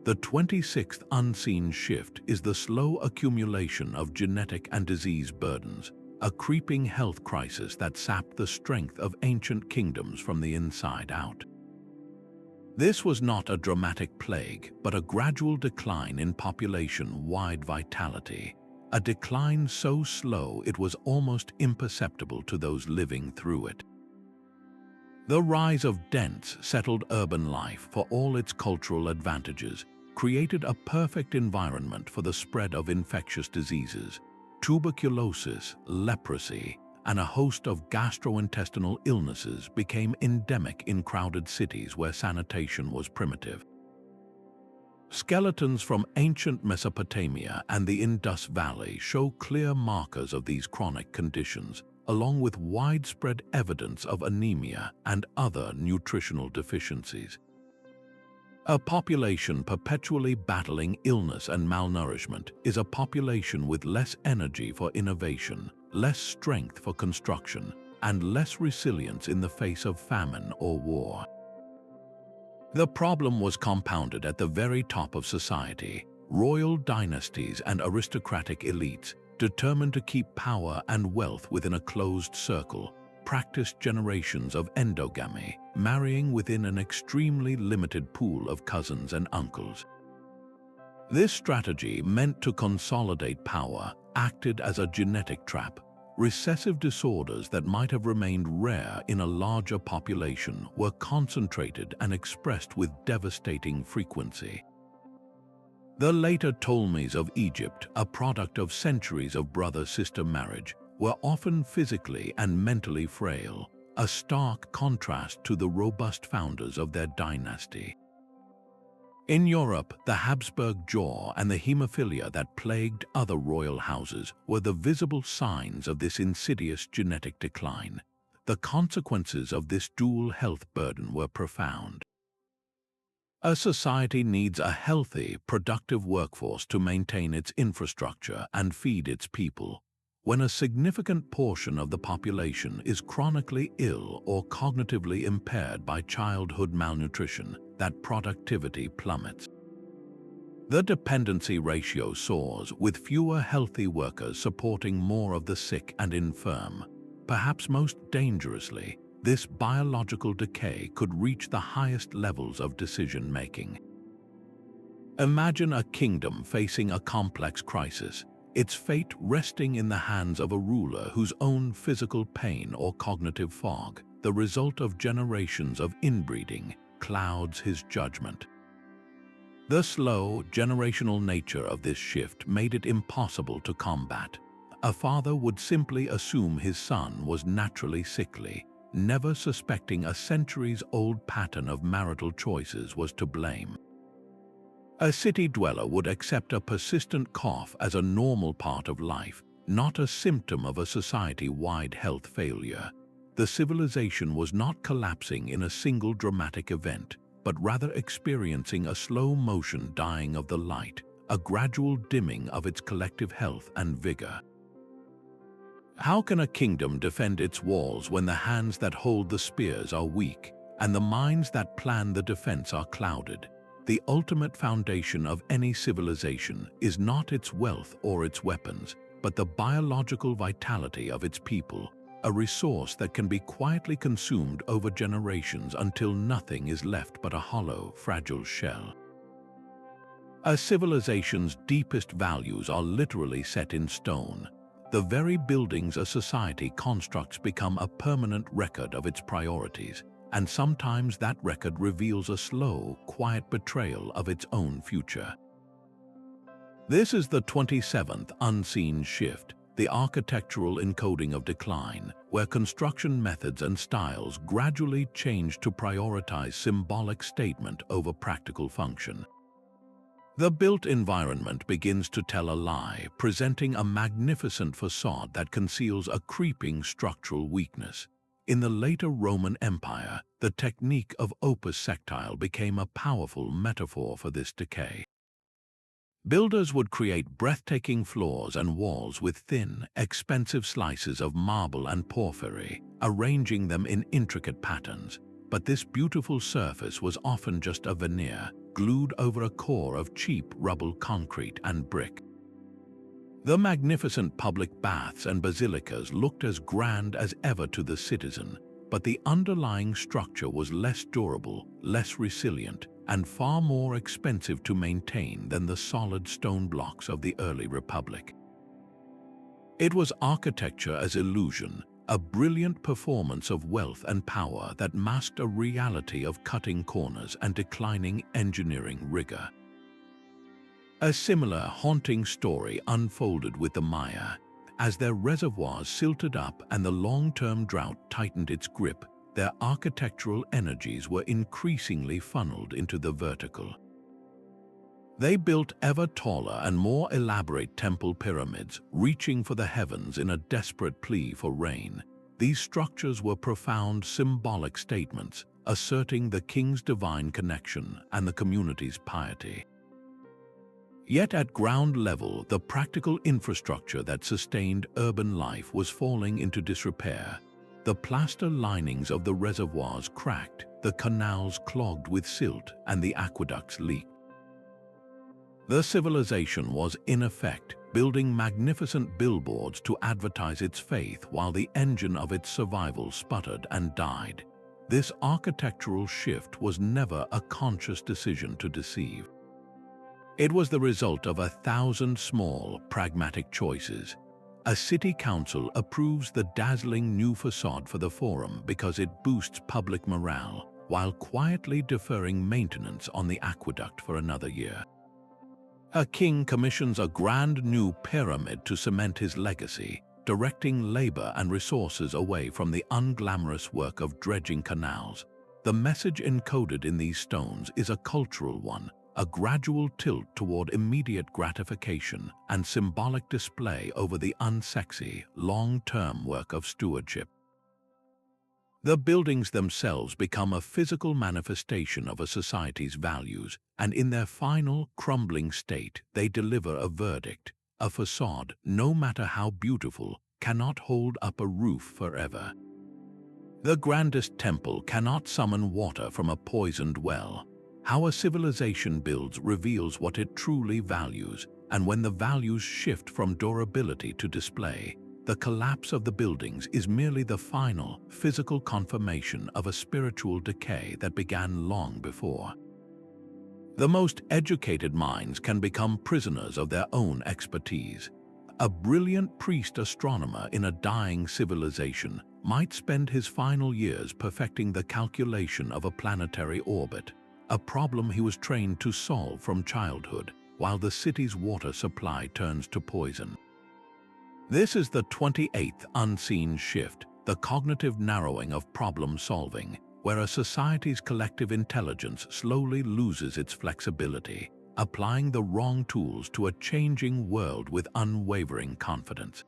Speaker 1: The 26th unseen shift is the slow accumulation of genetic and disease burdens, a creeping health crisis that sapped the strength of ancient kingdoms from the inside out. This was not a dramatic plague, but a gradual decline in population-wide vitality, a decline so slow it was almost imperceptible to those living through it. The rise of dense, settled urban life, for all its cultural advantages, created a perfect environment for the spread of infectious diseases. Tuberculosis, leprosy, and a host of gastrointestinal illnesses became endemic in crowded cities where sanitation was primitive. Skeletons from ancient Mesopotamia and the Indus Valley show clear markers of these chronic conditions, along with widespread evidence of anemia and other nutritional deficiencies. A population perpetually battling illness and malnourishment is a population with less energy for innovation, less strength for construction, and less resilience in the face of famine or war. The problem was compounded at the very top of society. Royal dynasties and aristocratic elites, determined to keep power and wealth within a closed circle, practiced generations of endogamy, marrying within an extremely limited pool of cousins and uncles. This strategy, meant to consolidate power, acted as a genetic trap. Recessive disorders that might have remained rare in a larger population were concentrated and expressed with devastating frequency. The later Ptolemies of Egypt, a product of centuries of brother-sister marriage, were often physically and mentally frail, a stark contrast to the robust founders of their dynasty. In Europe, the Habsburg jaw and the hemophilia that plagued other royal houses were the visible signs of this insidious genetic decline. The consequences of this dual health burden were profound. A society needs a healthy, productive workforce to maintain its infrastructure and feed its people. When a significant portion of the population is chronically ill or cognitively impaired by childhood malnutrition, that productivity plummets. The dependency ratio soars, with fewer healthy workers supporting more of the sick and infirm. Perhaps most dangerously, this biological decay could reach the highest levels of decision-making. Imagine a kingdom facing a complex crisis, its fate resting in the hands of a ruler whose own physical pain or cognitive fog, the result of generations of inbreeding, clouds his judgment. The slow, generational nature of this shift made it impossible to combat. A father would simply assume his son was naturally sickly, never suspecting a centuries-old pattern of marital choices was to blame. A city dweller would accept a persistent cough as a normal part of life, not a symptom of a society-wide health failure. The civilization was not collapsing in a single dramatic event, but rather experiencing a slow-motion dying of the light, a gradual dimming of its collective health and vigor. How can a kingdom defend its walls when the hands that hold the spears are weak, and the minds that plan the defense are clouded? The ultimate foundation of any civilization is not its wealth or its weapons, but the biological vitality of its people, a resource that can be quietly consumed over generations until nothing is left but a hollow, fragile shell. A civilization's deepest values are literally set in stone. The very buildings a society constructs become a permanent record of its priorities, and sometimes that record reveals a slow, quiet betrayal of its own future. This is the 27th unseen shift, the architectural encoding of decline, where construction methods and styles gradually change to prioritize symbolic statement over practical function. The built environment begins to tell a lie, presenting a magnificent facade that conceals a creeping structural weakness. In the later Roman Empire, the technique of opus sectile became a powerful metaphor for this decay. Builders would create breathtaking floors and walls with thin, expensive slices of marble and porphyry, arranging them in intricate patterns. But this beautiful surface was often just a veneer, glued over a core of cheap rubble concrete and brick. The magnificent public baths and basilicas looked as grand as ever to the citizen, but the underlying structure was less durable, less resilient, and far more expensive to maintain than the solid stone blocks of the early Republic. It was architecture as illusion, a brilliant performance of wealth and power that masked a reality of cutting corners and declining engineering rigor. A similar haunting story unfolded with the Maya. As their reservoirs silted up and the long-term drought tightened its grip, their architectural energies were increasingly funneled into the vertical. They built ever taller and more elaborate temple pyramids, reaching for the heavens in a desperate plea for rain. These structures were profound symbolic statements, asserting the king's divine connection and the community's piety. Yet at ground level, the practical infrastructure that sustained urban life was falling into disrepair. The plaster linings of the reservoirs cracked, the canals clogged with silt, and the aqueducts leaked. The civilization was, in effect, building magnificent billboards to advertise its faith while the engine of its survival sputtered and died. This architectural shift was never a conscious decision to deceive. It was the result of 1,000 small, pragmatic choices. A city council approves the dazzling new facade for the forum because it boosts public morale, while quietly deferring maintenance on the aqueduct for another year. A king commissions a grand new pyramid to cement his legacy, directing labor and resources away from the unglamorous work of dredging canals. The message encoded in these stones is a cultural one, a gradual tilt toward immediate gratification and symbolic display over the unsexy, long-term work of stewardship. The buildings themselves become a physical manifestation of a society's values, and in their final, crumbling state, they deliver a verdict. A facade, no matter how beautiful, cannot hold up a roof forever. The grandest temple cannot summon water from a poisoned well. How a civilization builds reveals what it truly values, and when the values shift from durability to display, the collapse of the buildings is merely the final, physical confirmation of a spiritual decay that began long before. The most educated minds can become prisoners of their own expertise. A brilliant priest-astronomer in a dying civilization might spend his final years perfecting the calculation of a planetary orbit, a problem he was trained to solve from childhood, while the city's water supply turns to poison. This is the 28th unseen shift, the cognitive narrowing of problem solving, where a society's collective intelligence slowly loses its flexibility, applying the wrong tools to a changing world with unwavering confidence.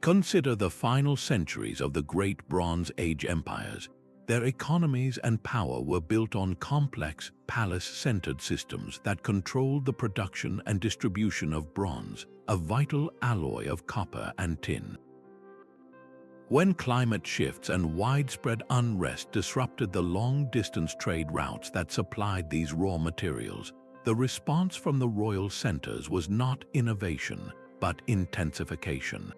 Speaker 1: Consider the final centuries of the great Bronze Age empires. Their economies and power were built on complex, palace-centered systems that controlled the production and distribution of bronze, a vital alloy of copper and tin. When climate shifts and widespread unrest disrupted the long-distance trade routes that supplied these raw materials, the response from the royal centers was not innovation, but intensification.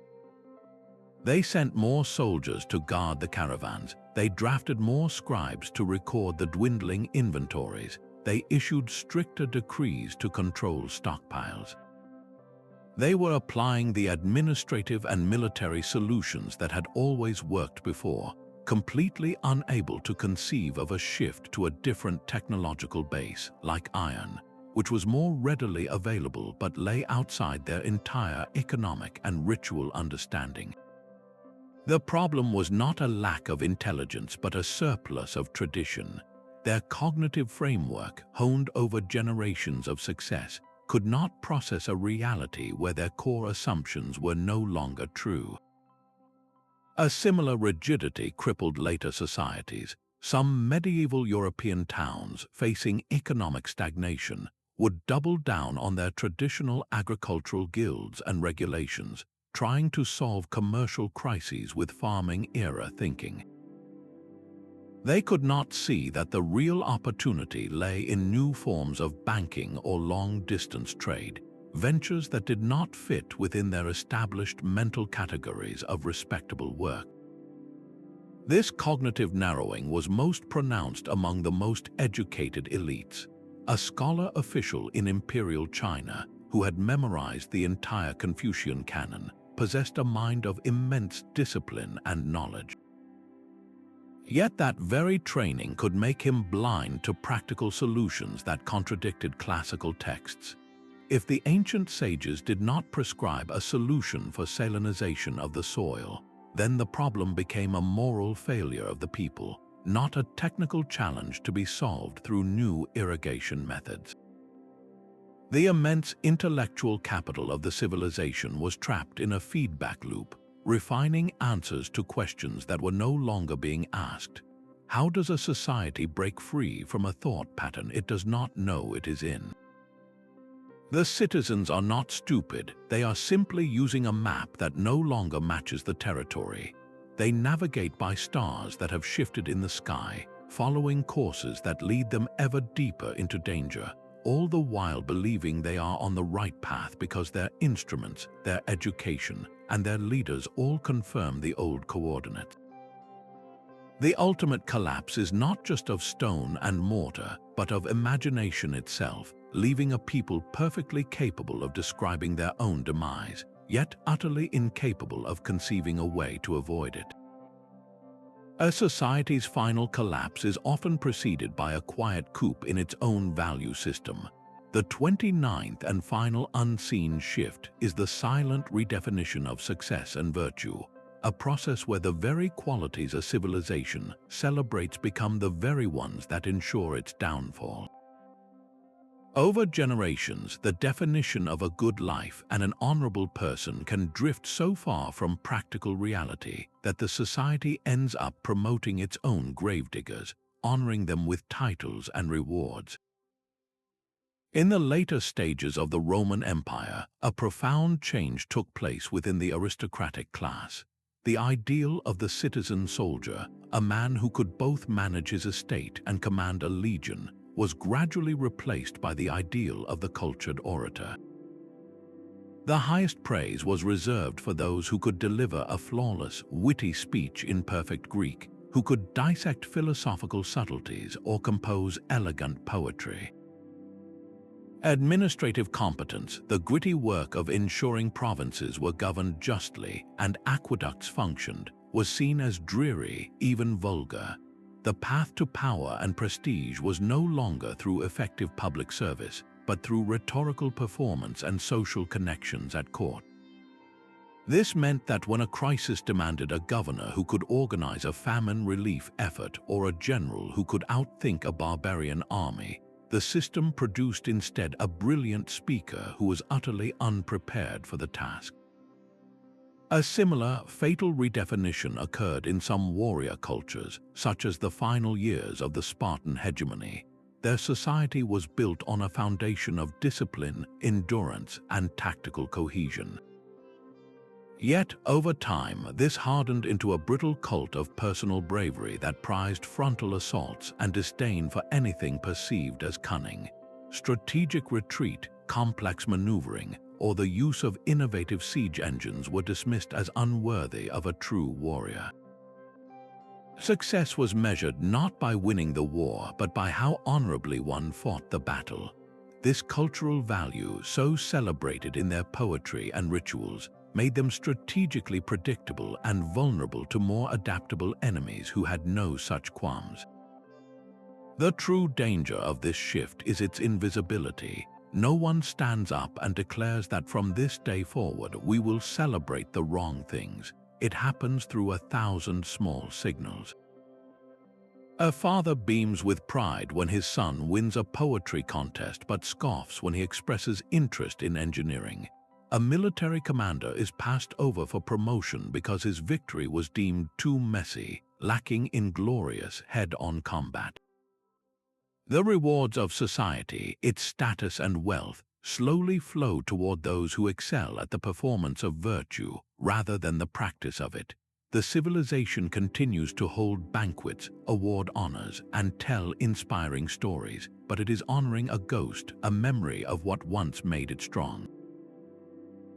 Speaker 1: They sent more soldiers to guard the caravans, they drafted more scribes to record the dwindling inventories, they issued stricter decrees to control stockpiles. They were applying the administrative and military solutions that had always worked before, completely unable to conceive of a shift to a different technological base, like iron, which was more readily available but lay outside their entire economic and ritual understanding. The problem was not a lack of intelligence but a surplus of tradition. Their cognitive framework, honed over generations of success, could not process a reality where their core assumptions were no longer true. A similar rigidity crippled later societies. Some medieval European towns facing economic stagnation would double down on their traditional agricultural guilds and regulations, trying to solve commercial crises with farming-era thinking. They could not see that the real opportunity lay in new forms of banking or long-distance trade, ventures that did not fit within their established mental categories of respectable work. This cognitive narrowing was most pronounced among the most educated elites. A scholar official in imperial China, who had memorized the entire Confucian canon, possessed a mind of immense discipline and knowledge. Yet that very training could make him blind to practical solutions that contradicted classical texts. If the ancient sages did not prescribe a solution for salinization of the soil, then the problem became a moral failure of the people, not a technical challenge to be solved through new irrigation methods. The immense intellectual capital of the civilization was trapped in a feedback loop, refining answers to questions that were no longer being asked. How does a society break free from a thought pattern it does not know it is in? The citizens are not stupid, they are simply using a map that no longer matches the territory. They navigate by stars that have shifted in the sky, following courses that lead them ever deeper into danger, all the while believing they are on the right path because their instruments, their education, and their leaders all confirm the old coordinates. The ultimate collapse is not just of stone and mortar, but of imagination itself, leaving a people perfectly capable of describing their own demise, yet utterly incapable of conceiving a way to avoid it. A society's final collapse is often preceded by a quiet coup in its own value system. The 29th and final unseen shift is the silent redefinition of success and virtue, a process where the very qualities a civilization celebrates become the very ones that ensure its downfall. Over generations, the definition of a good life and an honorable person can drift so far from practical reality that the society ends up promoting its own gravediggers, honoring them with titles and rewards. In the later stages of the Roman Empire, a profound change took place within the aristocratic class. The ideal of the citizen soldier, a man who could both manage his estate and command a legion, was gradually replaced by the ideal of the cultured orator. The highest praise was reserved for those who could deliver a flawless, witty speech in perfect Greek, who could dissect philosophical subtleties or compose elegant poetry. Administrative competence, the gritty work of ensuring provinces were governed justly and aqueducts functioned, was seen as dreary, even vulgar. The path to power and prestige was no longer through effective public service, but through rhetorical performance and social connections at court. This meant that when a crisis demanded a governor who could organize a famine relief effort or a general who could outthink a barbarian army, the system produced instead a brilliant speaker who was utterly unprepared for the task. A similar, fatal redefinition occurred in some warrior cultures, such as the final years of the Spartan hegemony. Their society was built on a foundation of discipline, endurance, and tactical cohesion. Yet, over time, this hardened into a brittle cult of personal bravery that prized frontal assaults and disdain for anything perceived as cunning. Strategic retreat, complex maneuvering, or the use of innovative siege engines were dismissed as unworthy of a true warrior. Success was measured not by winning the war, but by how honorably one fought the battle. This cultural value, so celebrated in their poetry and rituals, made them strategically predictable and vulnerable to more adaptable enemies who had no such qualms. The true danger of this shift is its invisibility. No one stands up and declares that from this day forward we will celebrate the wrong things. It happens through 1,000 small signals. A father beams with pride when his son wins a poetry contest but scoffs when he expresses interest in engineering. A military commander is passed over for promotion because his victory was deemed too messy, lacking in glorious head-on combat. The rewards of society, its status and wealth, slowly flow toward those who excel at the performance of virtue rather than the practice of it. The civilization continues to hold banquets, award honors, and tell inspiring stories, but it is honoring a ghost, a memory of what once made it strong.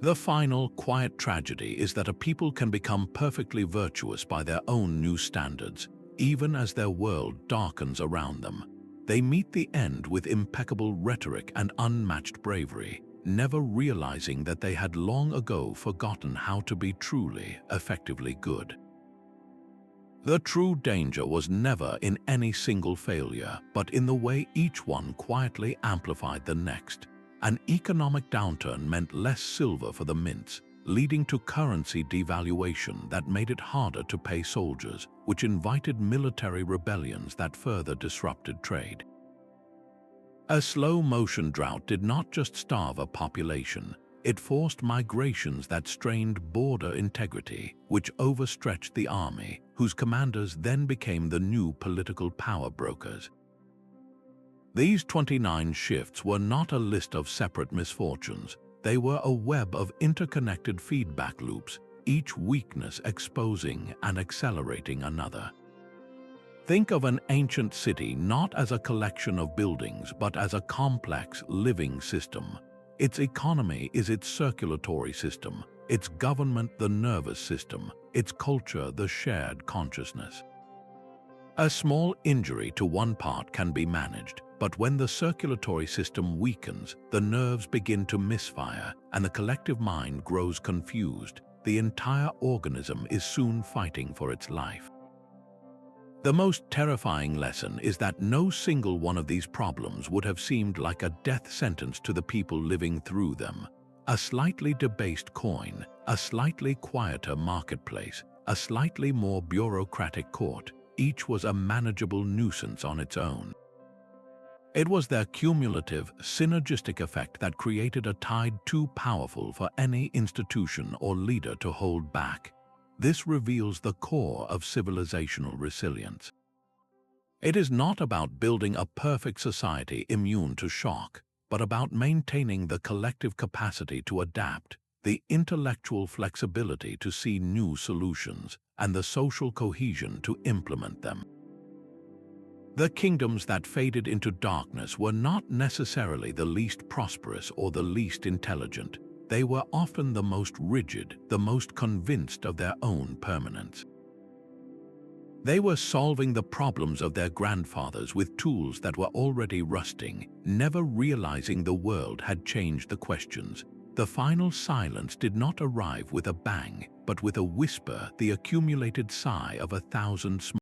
Speaker 1: The final, quiet tragedy is that a people can become perfectly virtuous by their own new standards, even as their world darkens around them. They meet the end with impeccable rhetoric and unmatched bravery, never realizing that they had long ago forgotten how to be truly, effectively good. The true danger was never in any single failure, but in the way each one quietly amplified the next. An economic downturn meant less silver for the mints, leading to currency devaluation that made it harder to pay soldiers, which invited military rebellions that further disrupted trade. A slow-motion drought did not just starve a population, it forced migrations that strained border integrity, which overstretched the army, whose commanders then became the new political power brokers. These 29 shifts were not a list of separate misfortunes. They were a web of interconnected feedback loops, each weakness exposing and accelerating another. Think of an ancient city not as a collection of buildings, but as a complex, living system. Its economy is its circulatory system, its government the nervous system, its culture the shared consciousness. A small injury to one part can be managed, but when the circulatory system weakens, the nerves begin to misfire, and the collective mind grows confused. The entire organism is soon fighting for its life. The most terrifying lesson is that no single one of these problems would have seemed like a death sentence to the people living through them. A slightly debased coin, a slightly quieter marketplace, a slightly more bureaucratic court, each was a manageable nuisance on its own. It was their cumulative, synergistic effect that created a tide too powerful for any institution or leader to hold back. This reveals the core of civilizational resilience. It is not about building a perfect society immune to shock, but about maintaining the collective capacity to adapt, the intellectual flexibility to see new solutions, and the social cohesion to implement them. The kingdoms that faded into darkness were not necessarily the least prosperous or the least intelligent. They were often the most rigid, the most convinced of their own permanence. They were solving the problems of their grandfathers with tools that were already rusting, never realizing the world had changed the questions. The final silence did not arrive with a bang, but with a whisper, the accumulated sigh of 1,000 small